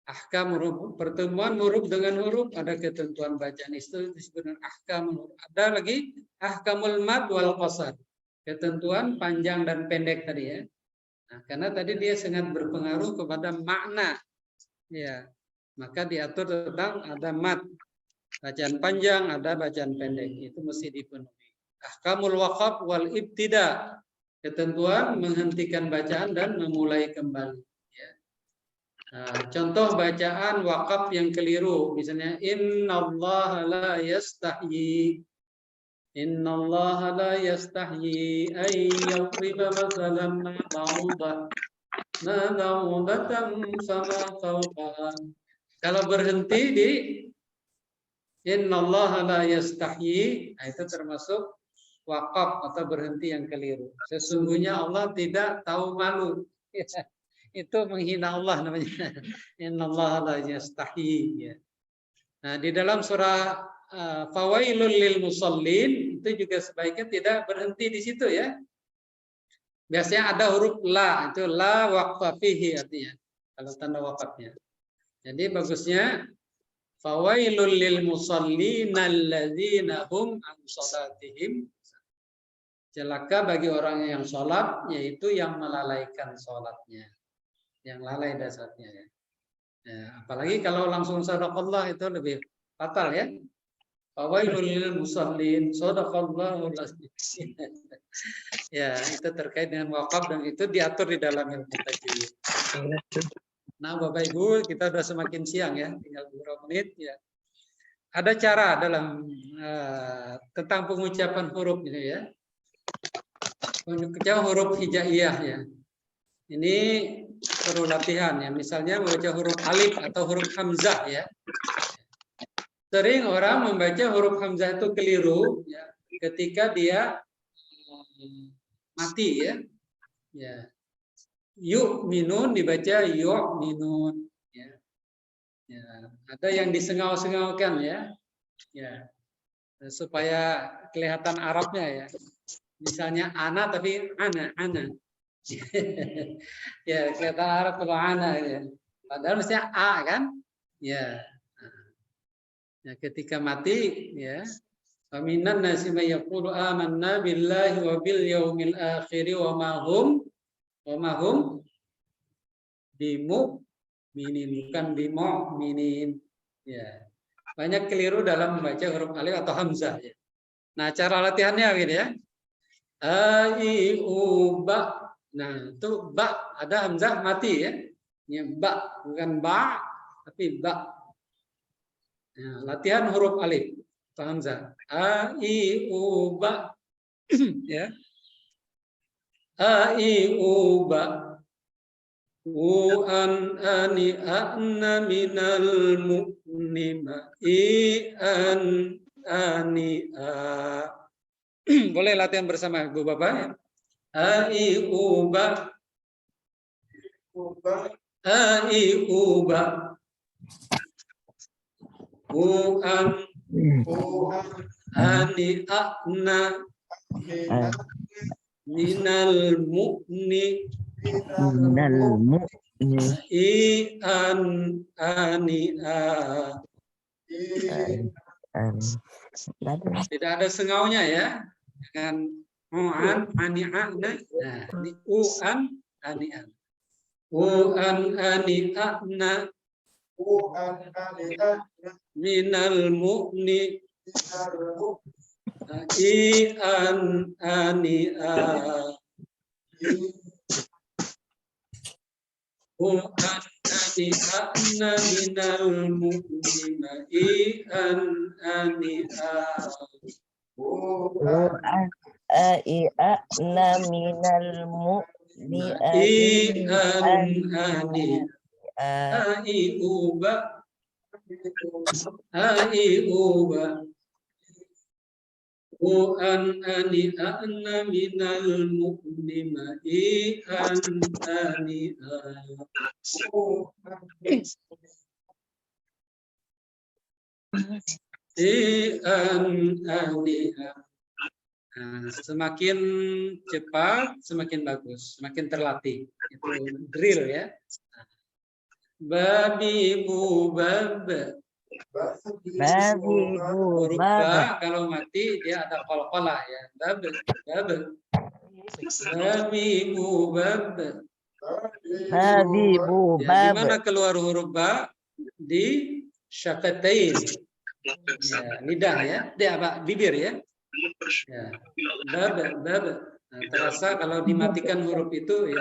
Speaker 2: Ahkam huruf, pertemuan huruf dengan huruf ada ketentuan bacaan itu disebut dengan ahkam huruf. Ada lagi ahkamul mad wal qasar, ketentuan panjang dan pendek tadi ya. Nah, karena tadi dia sangat berpengaruh kepada makna ya, maka diatur tentang ada mad, bacaan panjang, ada bacaan pendek, itu mesti dipenuhi. Ahkamul waqaf wal ibtida, ketentuan menghentikan bacaan dan memulai kembali. Contoh bacaan wakaf yang keliru, misalnya innallaha la yastahyi. Innallaha la yastahyi ay yadriba mathalan ma ba'udatan fama fawqaha. Kalau berhenti di innallaha la yastahyi, itu termasuk wakaf atau berhenti yang keliru. Sesungguhnya Allah tidak tahu malu. Itu menghina Allah namanya. Innallaha la yastahyi. Nah, di dalam surah Fawailul lil musallin itu juga sebaiknya tidak berhenti di situ ya. Biasanya ada huruf la, itu la waqfa fihi artinya kalau tanda wakafnya. Jadi bagusnya fawailul lil musallin alladzina hum an salatihim. Celaka bagi orang yang sholat, yaitu yang melalaikan sholatnya. Yang lalai dasarnya ya. Apalagi kalau langsung sadaqallah itu lebih fatal ya. Fawailul lil musallin, sadaqallahul azim. Ya, itu terkait dengan wakaf dan itu diatur di dalam ilmu tajwid. Nah, Bapak Ibu, kita sudah semakin siang ya, tinggal beberapa menit ya. Ada cara dalam tentang pengucapan huruf ini ya. Pengucapan huruf hijaiyah ya. Ini perlu latihan ya. Misalnya membaca huruf alif atau huruf hamzah ya. Sering orang membaca huruf hamzah itu keliru ya, ketika dia mati ya. Ya. Yuk minun dibaca yuk minun ya. Ya. Ada yang disengau-sengaukan ya. Ya. Supaya kelihatan Arabnya ya. Misalnya ana tapi ana. Ya, kelihatan Arab kalau ana ya. Padahal mestinya a kan? Ya. Ya, ketika mati ya. Faminan nasi may yaqulu amanna billahi wa bil yaumil akhir wa ma hum bimu'minin, bukan bimu'minin. Ya. Banyak keliru dalam membaca huruf alif atau hamzah ya. Nah, cara latihannya gitu ya. A I U ba. Nah, itu ba ada hamzah mati ya. Ini ba, bukan ba, tapi ba. Nah, latihan huruf alif atau hamzah. A I U ba. Ya. A I U ba. U an ani ana minal mu'nima I an ani a. Boleh latihan bersama Ibu Bapak ya. A I U ba. A I U ba. U an ani ana minal mu'ni I an ani a. Tidak ada sengaunya ya. Dengan an ani a. Nah, ini u an ani a. U an ani a na minal mu'ni I an ani a. Bukan ani ana minal mu'mina I an ani a.
Speaker 3: Bukan ai ana minal mu'mina
Speaker 2: I an ani a. I uba. A I uba. Bukan ani ana minal mu'mina I an ani a. Semakin cepat, semakin bagus, semakin terlatih. Itu drill ya. Babi bu bab. Huruf ba kalau mati dia ada qalqalah ya. Bab. Babi bu bab. Ya, di mana keluar huruf ba? Di syafatain. Ya, lidah ya. Dia apa? Bibir ya. Ya. Bab. Nah, terasa kalau dimatikan huruf itu ya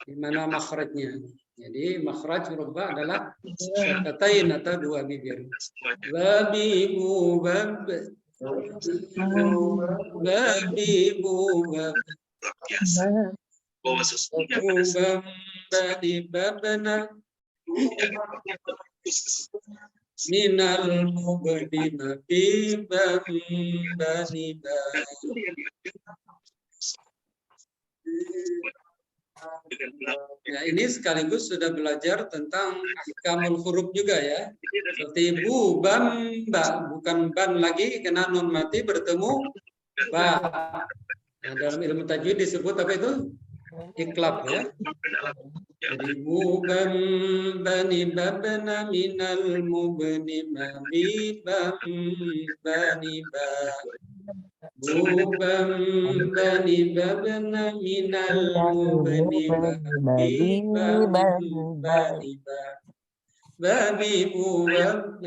Speaker 2: di mana makhrajnya. Jadi makhraj huruf ba adalah syaffatain atau dua bibir. Babi bubab, babi bubab, bubam badi babana, minal mubadi babi bam bani bam. Ya, ini sekaligus sudah belajar tentang ahkamul huruf juga ya. Seperti bu, bam, ba, bukan ban lagi karena nun mati bertemu ba. Nah, dalam ilmu tajwid disebut apa itu? Iklab ya. Jadi bu, bam, bani, babana, minal mubni, babi, bam, bani, ba. Bubam bani babna minal mubni babi bam bani bab babi bubab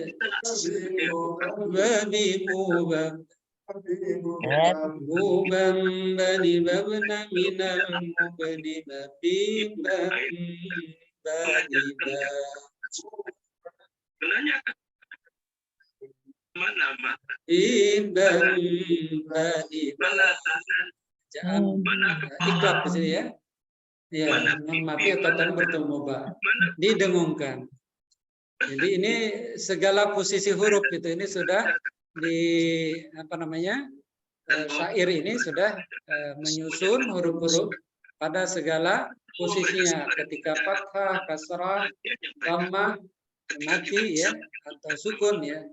Speaker 2: babi bubab bubam bani babna minal mubni babi bam bani bab. Ibam bani iklab di sini ya. Ya, nun mati atau tan bertemu ba. Didengungkan. Jadi ini segala posisi huruf itu ini sudah di apa namanya? Syair ini sudah menyusun huruf-huruf pada segala posisinya ketika fathah, kasrah, dhammah, mati ya atau sukun ya.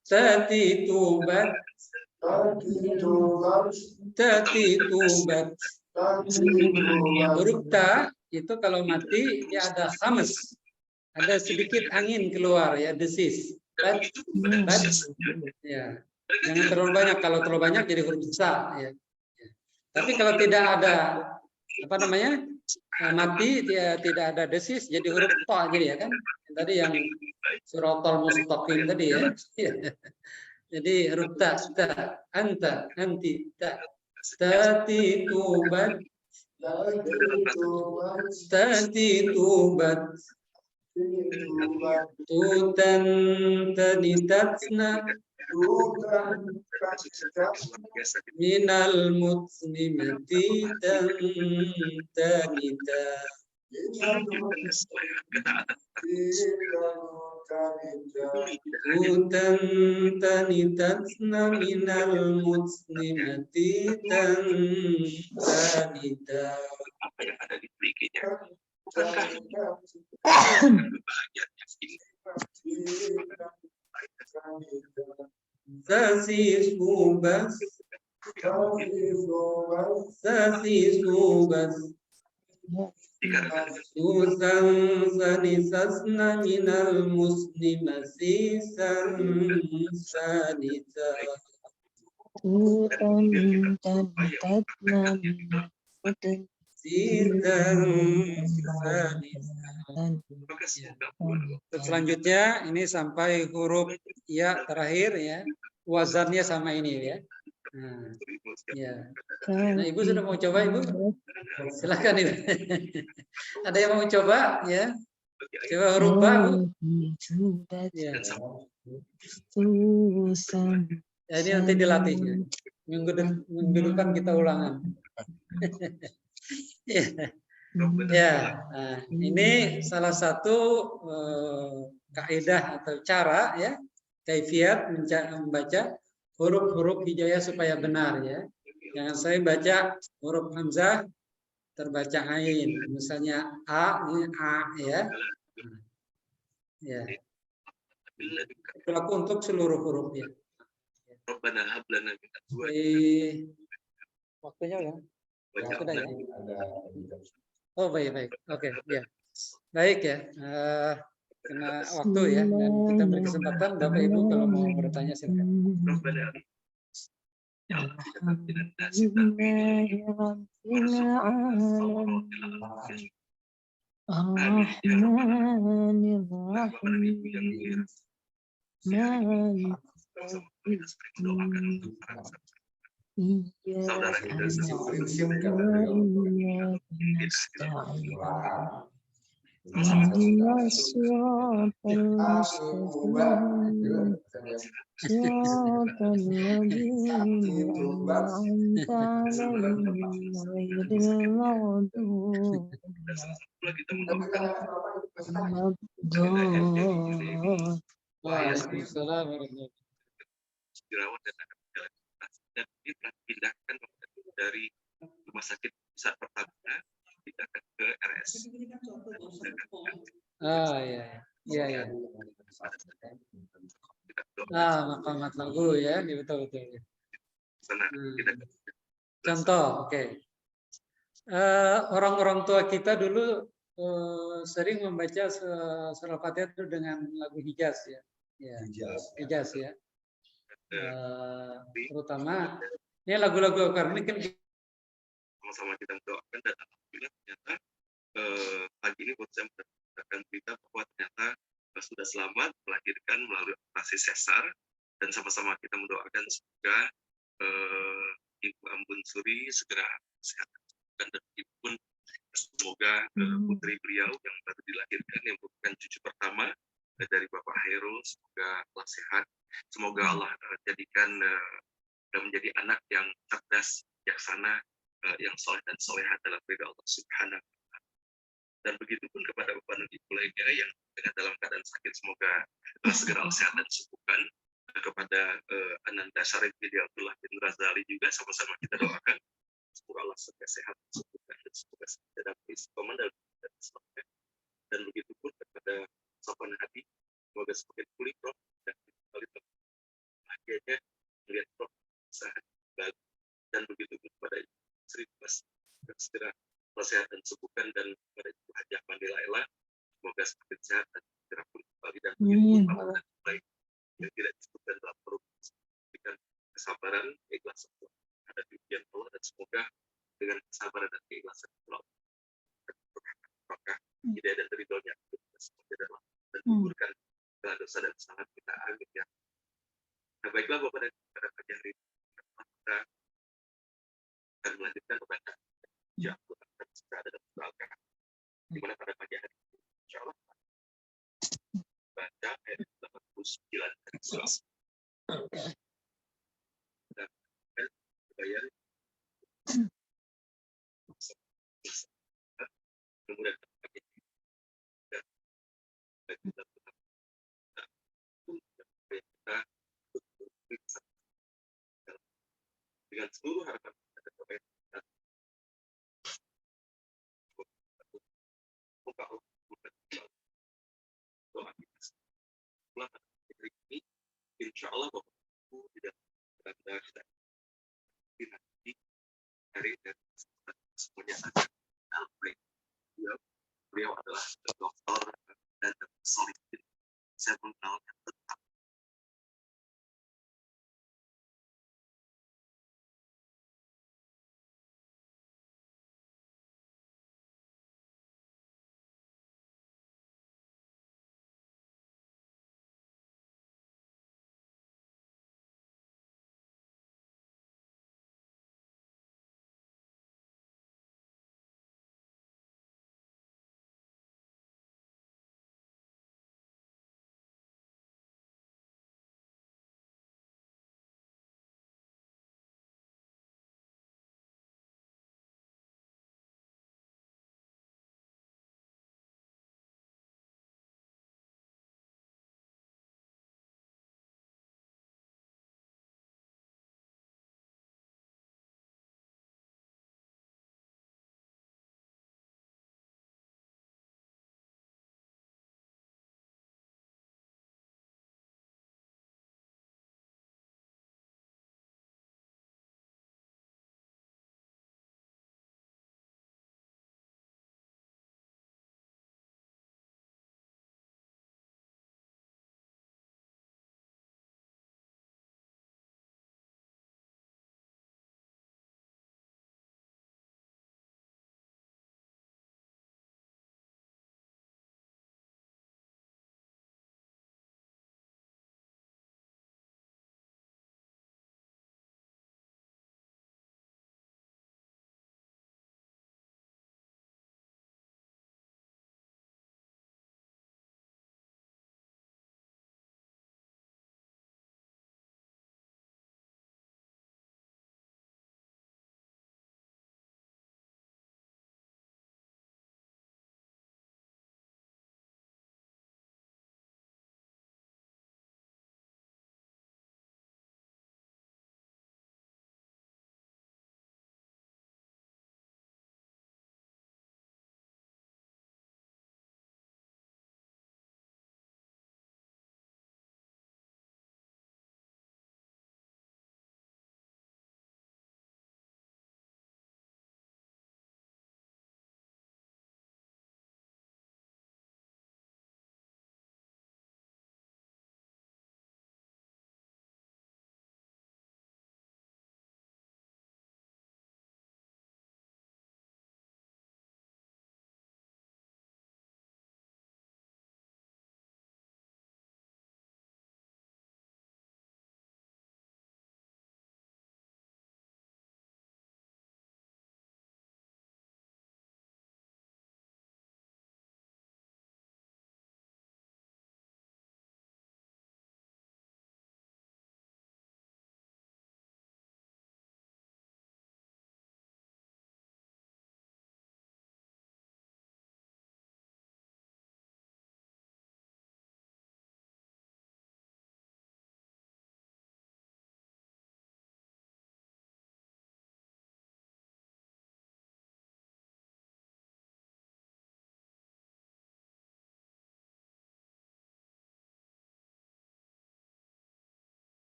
Speaker 2: Tati tubat, tati tubat. Huruf ta itu kalau mati dia ada khamas, ada sedikit angin keluar ya, desis. Bat, ya. Jangan terlalu banyak, kalau terlalu banyak jadi huruf sa ya. Tapi kalau tidak ada apa namanya mati dia tidak ada desis jadi huruf ta jadi ya kan. Tadi yang suratul mustaqim tadi ya. Jadi huruf ta, anta, anti, ta. Tati tubat, tati tubat, tutan tanitatna, minal muslimati tanita. Tutan tanitatna minal muslimati tanita. Sasi subas, sasi subas. Susan sanisasna minal muslimasi sanita. Selanjutnya ini sampai huruf ya terakhir ya. Wazannya sama ini ya. Nah, ya. Nah, Ibu sudah mau coba Ibu? Silakan Ibu. Ada yang mau coba ya? Coba huruf ba Bu. Ya. Ya, ini nanti dilatihnya. Minggu depan kita ulangan. Ya. Ya, nah, ini salah satu kaidah atau cara ya, kaifiat membaca huruf-huruf hijaiyah supaya benar ya. Jangan saya baca huruf hamzah terbaca ain, misalnya a ini a ya. Ya. Berlaku untuk seluruh huruf ya. Waktunya ya. Sudah ya. Oh baik. Oke ya. Baik ya. Kena waktu ya dan kita beri kesempatan Bapak Ibu kalau mau bertanya silakan.
Speaker 4: saudara kita
Speaker 3: إياك
Speaker 4: sendiri
Speaker 3: نعبد وإياك نستعين اهدنا الصراط المستقيم صراط الذين أنعمت عليهم غير المغضوب
Speaker 4: kita mendoakan
Speaker 3: ولا الضالين.
Speaker 2: Waalaikumsalam warahmatullahi
Speaker 4: dirawat dan akan menjalani operasi, dan ini telah dipindahkan dari rumah sakit pusat Pertamina dipindahkan ke RS.
Speaker 2: Iya, iya, iya.
Speaker 4: Kita doakan
Speaker 2: Makamat lagu ya, betul betul.
Speaker 4: sana kita
Speaker 2: Contoh, oke. Orang-orang tua kita dulu sering membaca surah Fatihah itu dengan lagu Hijaz ya. Ya, Hijaz ya. Terutama ini lagu-lagu karena ini kan
Speaker 4: sama-sama kita mendoakan, dan alhamdulillah ternyata pagi ini buat saya mendapatkan berita bahwa ternyata sudah selamat melahirkan melalui operasi sesar, dan sama-sama kita mendoakan semoga Ibu Ambun Suri segera sehat, dan ibu pun semoga putri beliau yang baru dilahirkan yang merupakan cucu pertama dari Bapak Hairul semoga Allah sehat, semoga Allah jadikan dan menjadi anak yang cerdas, bijaksana, yang soleh dan soleha dalam ridha Allah Subhanahu wa Ta'ala. Dan begitu pun kepada Bapak dan Ibu lainnya yang dengan dalam keadaan sakit semoga segera sehat dan sembuhkan. Kepada Ananda Syarif bin Abdullah bin Razali juga sama-sama kita doakan semoga Allah segera sehat dan sembuhkan, dan semoga dalam istiqomah dan seterusnya. Dan begitu pun kepada Sofwan Hadi semoga semakin pulih Prof, dan kembali bahagianya melihat Prof sehat kembali. Dan begitu pun kepada Sri Mas segera sehat dan sembuhkan, dan kepada Ibu Hajah Mandela Ella semoga semakin sehat dan segera pulih kembali. Dan begitu pun para baik yang tidak disebutkan dalam perut memberikan kesabaran, keikhlasan ada ujian Allah, dan semoga dengan kesabaran dan keikhlasan Allah apakah hidayah dan ridhonya semoga dalam dan menguburkan segala dosa dan kesalahan kita, amin ya. Nah baiklah Bapak dan pada pagi hari ini kita akan melanjutkan pembacaan ya Al-Quran dan segera ada dalam Al-Quran, di mana pada pagi hari ini insya Allah baca ayat 89 dan 100. Dan bayar kemudian dan kita dengan seluruh harapan kita terbaik dan semoga Allah doa kita setelah hari ini insya Allah Bapak Ibu tidak berada kita nanti hari dan semuanya akan baik. Beliau adalah dokter dan solihin. Saya mengenalnya tentang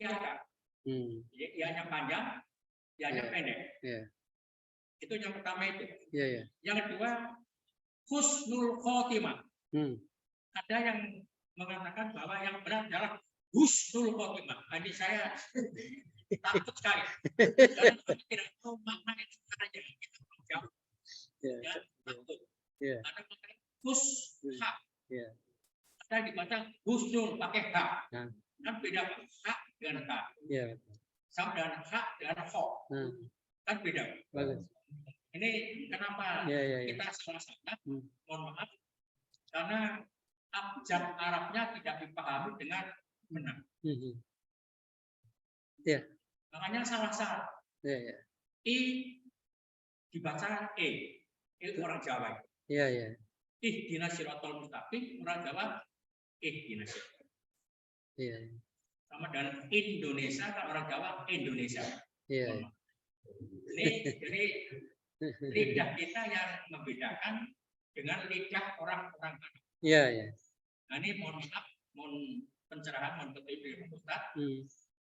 Speaker 5: Iyyaka.
Speaker 2: Hmm.
Speaker 5: Jadi ianya panjang, ianya
Speaker 2: Iya.
Speaker 5: pendek.
Speaker 2: Iya.
Speaker 5: Itu yang pertama itu.
Speaker 2: Iya, iya.
Speaker 5: Yang kedua, husnul khotimah.
Speaker 2: Hmm.
Speaker 5: Ada yang mengatakan bahwa yang benar adalah husnul khotimah. Tadi saya takut sekali. Karena kami tidak tahu makna yang sebenarnya. Kita menjawab
Speaker 2: Iya.
Speaker 5: dan takut.
Speaker 2: Iya.
Speaker 5: Ada yang mengatakan husha.
Speaker 2: Iya.
Speaker 5: Ada yang dibaca husnul pakai h.
Speaker 2: Nah.
Speaker 5: Kan beda hak dengan h.
Speaker 2: Iya.
Speaker 5: Sama dengan hak dengan ho.
Speaker 2: Nah.
Speaker 5: Kan beda.
Speaker 2: Bagus.
Speaker 5: Ini kenapa
Speaker 2: Iya, iya, iya.
Speaker 5: kita salah-salah?
Speaker 2: Hmm.
Speaker 5: Mohon maaf. Karena abjad Arabnya tidak dipahami dengan benar.
Speaker 2: Hmm. Iya.
Speaker 5: Makanya salah-salah.
Speaker 2: Iya, iya.
Speaker 5: I dibaca E. Itu orang Jawa.
Speaker 2: Iya, iya.
Speaker 5: Ihdinas siratal mustaqim, orang Jawa ihdinas.
Speaker 2: Iya.
Speaker 5: Sama dengan Indonesia, kan orang Jawa Indonesia.
Speaker 2: Iya.
Speaker 5: Ini jadi lidah kita yang membedakan dengan lidah orang-orang.
Speaker 2: Iya, iya.
Speaker 5: Nah, ini mohon maaf, mohon pencerahan, mohon petunjuk dari Ustaz.
Speaker 2: Hmm.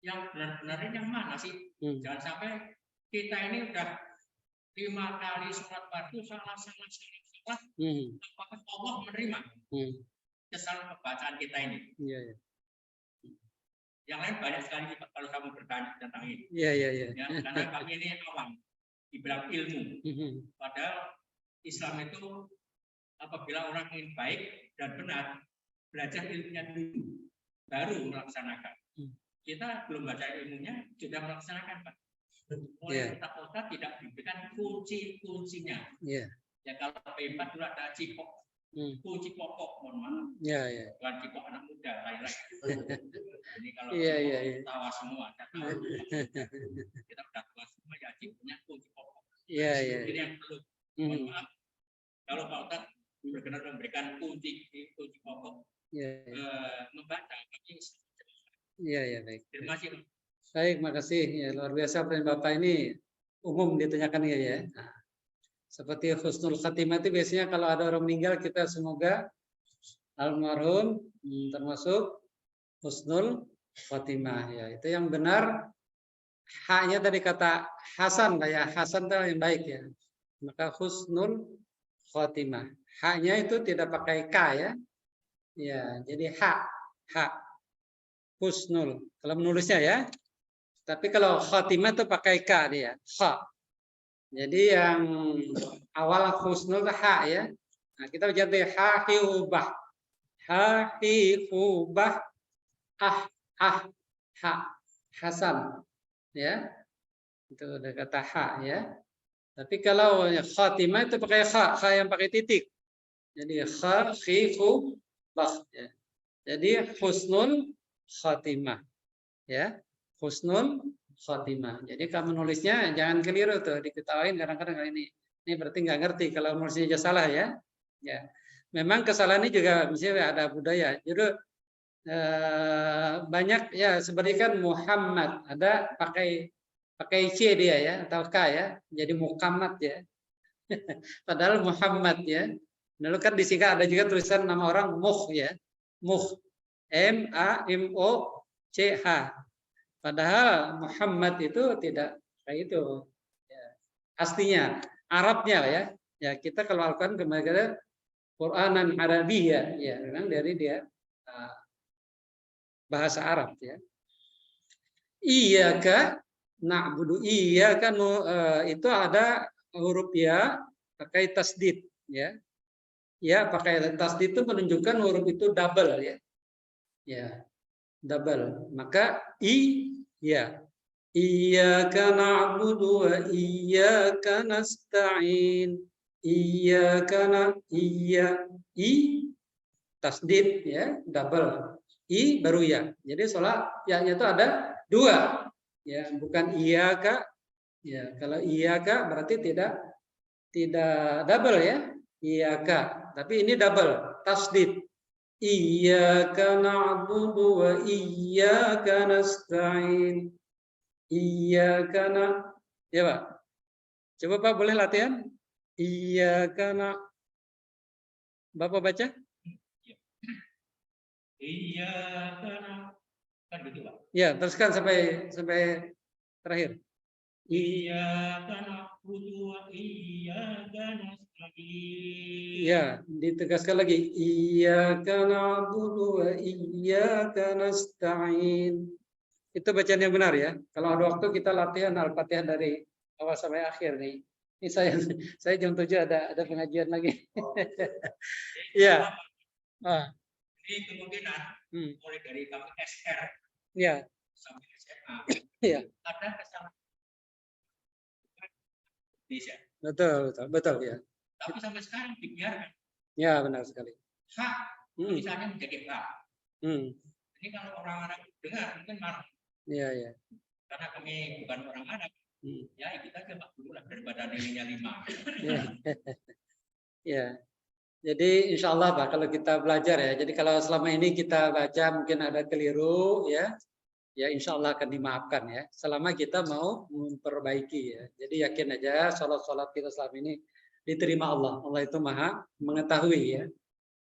Speaker 5: Yang benar-benar ini yang mana sih?
Speaker 2: Hmm.
Speaker 5: Jangan sampai kita ini udah 5 kali sholat fardu salah.
Speaker 2: Hmm.
Speaker 5: Apakah Allah menerima kesalahan pembacaan kita ini?
Speaker 2: Iya, iya.
Speaker 5: Yang lain banyak sekali kalau kamu bertanya tentang ini.
Speaker 2: Iya, iya, iya.
Speaker 5: Ya, karena kami ini awam, dibilang ilmu. Padahal Islam itu apabila orang ingin baik dan benar, belajar ilmunya dulu, baru melaksanakan. Kita belum baca ilmunya, sudah melaksanakan, Pak. Oleh kota-kota tidak diberikan kunci-kuncinya.
Speaker 2: Iya.
Speaker 5: Ya kalau P4 dulu ada cipok, kunci pokok, mohon maaf.
Speaker 2: Iya, iya.
Speaker 5: Bukan cipok anak muda, lain-lain. Ini kalau
Speaker 2: Iya, iya, iya.
Speaker 5: tawa semua, kita udah tua semua, ya punya kunci pokok.
Speaker 2: Iya, iya.
Speaker 5: Ini yang perlu. Mohon maaf, kalau Pak Ustadz berkenan memberikan kunci pokok, membaca.
Speaker 2: Iya, iya, baik.
Speaker 5: Terima kasih.
Speaker 2: Baik, makasih. Ya, luar biasa pertanyaan Bapak ini umum ditanyakan ya. Nah, seperti husnul khatimah itu biasanya kalau ada orang meninggal kita semoga almarhum termasuk husnul khatimah ya. Itu yang benar. Haknya tadi kata Hasan ya. Hasan itu yang baik ya. Maka husnul khatimah. Haknya itu tidak pakai K ya. Ya, jadi hak. Husnul. Kalau menulisnya ya. Tapi kalau khatimah itu pakai K dia. Kha. Jadi yang awal husnul hak ya. Nah, kita jadi hahibah. Hahibah. Ha. Hasan. Ya. Itu udah kata hak ya. Tapi kalau khatimah itu pakai kha yang pakai titik. Jadi khifubah ya. Jadi husnul khatimah. Ya. Husnul khatimah. Jadi kalau menulisnya jangan keliru tuh, diketawain kadang-kadang ini berarti nggak ngerti kalau nulisnya aja salah ya. Ya, memang kesalahan ini juga misalnya ada budaya. Jadi banyak ya seperti kan Muhammad ada pakai C dia ya atau K ya, jadi Muhammad ya. Padahal Muhammad ya. Lalu kan di sini ada juga tulisan nama orang Muh ya, Muh, M-A-M-O-C-H. Padahal Muhammad itu tidak kayak itu. Ya. Aslinya Arabnya ya. Ya kita kalau Al-Quran kemarin Quranan Arabiyya ya, memang dari dia bahasa Arab ya. Iyyaka na'budu, iyyaka itu ada huruf ya pakai tasdid ya. Ya pakai tasdid itu menunjukkan huruf itu double ya. Ya. Double. Maka iya. Iyyaka na'budu wa iyyaka nasta'in. Iyyaka tasdid ya, double. Baru ya. Jadi sholat ya-nya itu ada 2. Ya, bukan iyyaka. Ya, kalau iyyaka berarti tidak double ya. Iyyaka. Tapi ini double, tasdid. Iyyaka na'budu wa iyyaka nasta'in. Iyyaka ya Pak. Coba Pak boleh latihan? Iyyaka Bapak baca?
Speaker 5: Iyyaka Kan gitu, Pak.
Speaker 2: Ya, teruskan sampai terakhir.
Speaker 5: Iyyaka na'budu wa iyyaka nasta'in.
Speaker 2: Ya, ditegaskan lagi. Iyyaka na'budu wa iyyaka nasta'in. Itu bacaan yang benar ya. Kalau ada waktu kita latihan Al-Fatihah dari awal sampai akhir nih. Ini saya jam 7 ada pengajian lagi. Ya.
Speaker 5: Ini kemungkinan mulai dari kami SR
Speaker 2: Ya.
Speaker 5: sampai SMA.
Speaker 2: Ya.
Speaker 5: Ada kesalahan Indonesia.
Speaker 2: Betul ya.
Speaker 5: Tapi sampai sekarang dibiarkan.
Speaker 2: Ya, benar sekali.
Speaker 5: Hak tulisannya menjadi hak. Ini kalau orang-orang dengar mungkin marah.
Speaker 2: Iya.
Speaker 5: Karena kami bukan orang Arab. Ya ikut aja Pak dulu lah daripada nilainya 5.
Speaker 2: Ya. Jadi insya Allah Pak kalau kita belajar ya. Jadi kalau selama ini kita baca mungkin ada keliru ya. Ya insya Allah akan dimaafkan ya. Selama kita mau memperbaiki ya. Jadi yakin aja sholat kita selama ini diterima Allah. Allah itu maha mengetahui ya.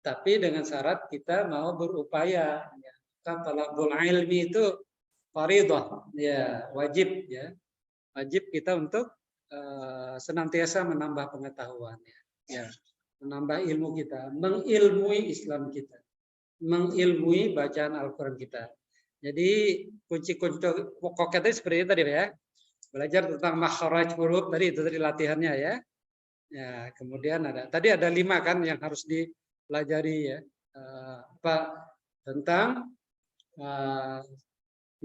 Speaker 2: Tapi dengan syarat kita mau berupaya. Ya. Talabul ilmi itu faridah ya, wajib ya. Wajib kita untuk senantiasa menambah pengetahuan ya. Menambah ilmu kita, mengilmui Islam kita, mengilmui bacaan Al-Quran kita. Jadi kunci-kunci pokoknya tadi seperti itu tadi ya. Belajar tentang makhraj huruf tadi itu tadi latihannya ya. Ya, kemudian tadi ada 5 kan yang harus dipelajari ya. Tentang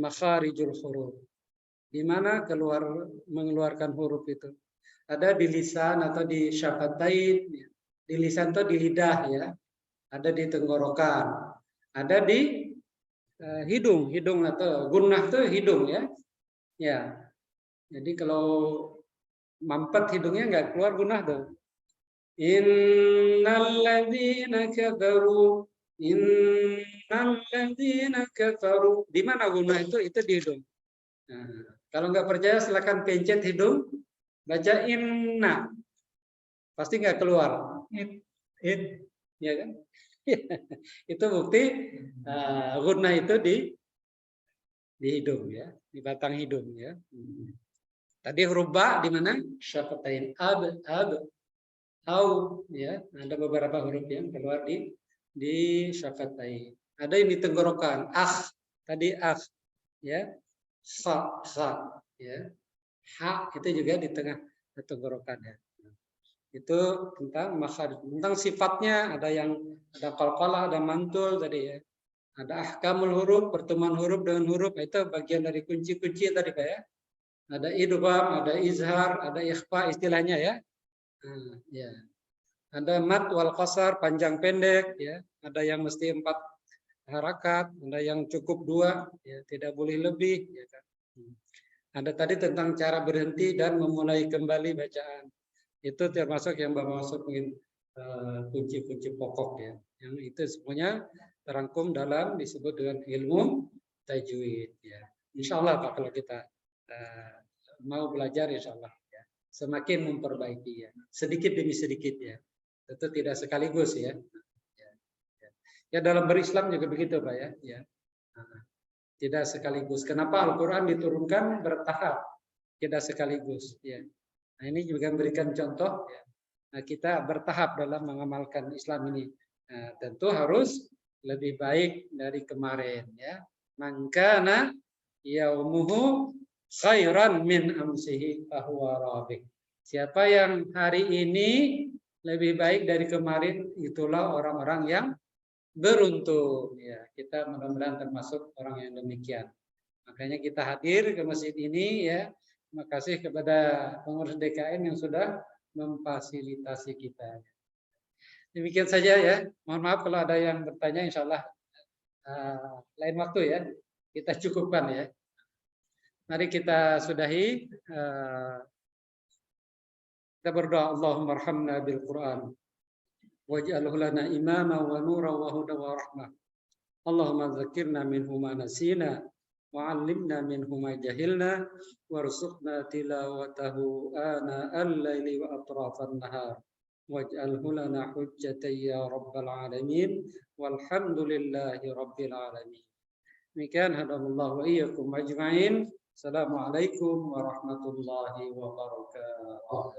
Speaker 2: makharijul huruf. Di mana mengeluarkan huruf itu. Ada di lisan atau di syafatain. Di lisan itu di lidah ya, ada di tenggorokan, ada di hidung atau gunnah itu hidung ya. Ya, jadi kalau mampet hidungnya nggak keluar gunnah tuh. Innalladzina kafaru, di mana gunnah itu di hidung. Nah, kalau nggak percaya silakan pencet hidung, baca inna. Pasti nggak keluar. Ya kan? Itu bukti gunnah itu di hidung ya, di batang hidung ya. Tadi huruf ba di mana? Syafatain, au ya. Ada beberapa huruf yang keluar di syafatain. Ada yang di tenggorokan, tadi ya. Sa ya. Ha itu juga di tengah tenggorokan ya. Itu tentang makhraj, tentang sifatnya ada qalqalah, ada mantul tadi ya. Ada ahkamul huruf, pertemuan huruf dengan huruf, itu bagian dari kunci-kunci tadi Pak ya. Ada idgham, ada izhar, ada ikhfa istilahnya ya. Ya. Ada mad wal qasar, panjang pendek ya. Ada yang mesti 4 harakat, ada yang cukup 2 ya, tidak boleh lebih ya kan. Ada tadi tentang cara berhenti dan memulai kembali bacaan. Itu termasuk yang Bapak maksud mungkin kunci-kunci pokok ya. Yang itu semuanya terangkum dalam disebut dengan ilmu tajwid ya. Insya Allah Pak kalau kita mau belajar insya Allah ya. Semakin memperbaiki ya. Sedikit demi sedikit ya. Tentu tidak sekaligus ya. Ya dalam berislam juga begitu Pak ya. Ya. Tidak sekaligus. Kenapa Al-Quran diturunkan bertahap? Tidak sekaligus ya. Nah, ini juga memberikan contoh ya. Nah, kita bertahap dalam mengamalkan Islam ini. Nah, tentu harus lebih baik dari kemarin ya. Mangkana yaumuhu khairan min amsihi fahuwa rabih. Siapa yang hari ini lebih baik dari kemarin, itulah orang-orang yang beruntung ya. Kita mudah-mudahan termasuk orang yang demikian. Makanya kita hadir ke masjid ini ya. Terima kasih kepada pengurus DKM yang sudah memfasilitasi kita. Demikian saja ya. Mohon maaf kalau ada yang bertanya, insya Allah lain waktu ya. Kita cukupkan ya. Mari kita sudahi. Kita berdoa, Allahumma arhamna bil Quran. Waj'alhu lana imama wa nura wa huda wa rahmah. Allahumma dzakirna minhu ma nasina. وعلمنا منه ما جهلنا وارزقنا تلاوته آناء الليل وأطراف النهار واجعله لنا حجة يا رب العالمين والحمد لله رب العالمين Demikian hadallahu wa iyyakum ajma'in. Assalamualaikum warahmatullahi wabarakatuh.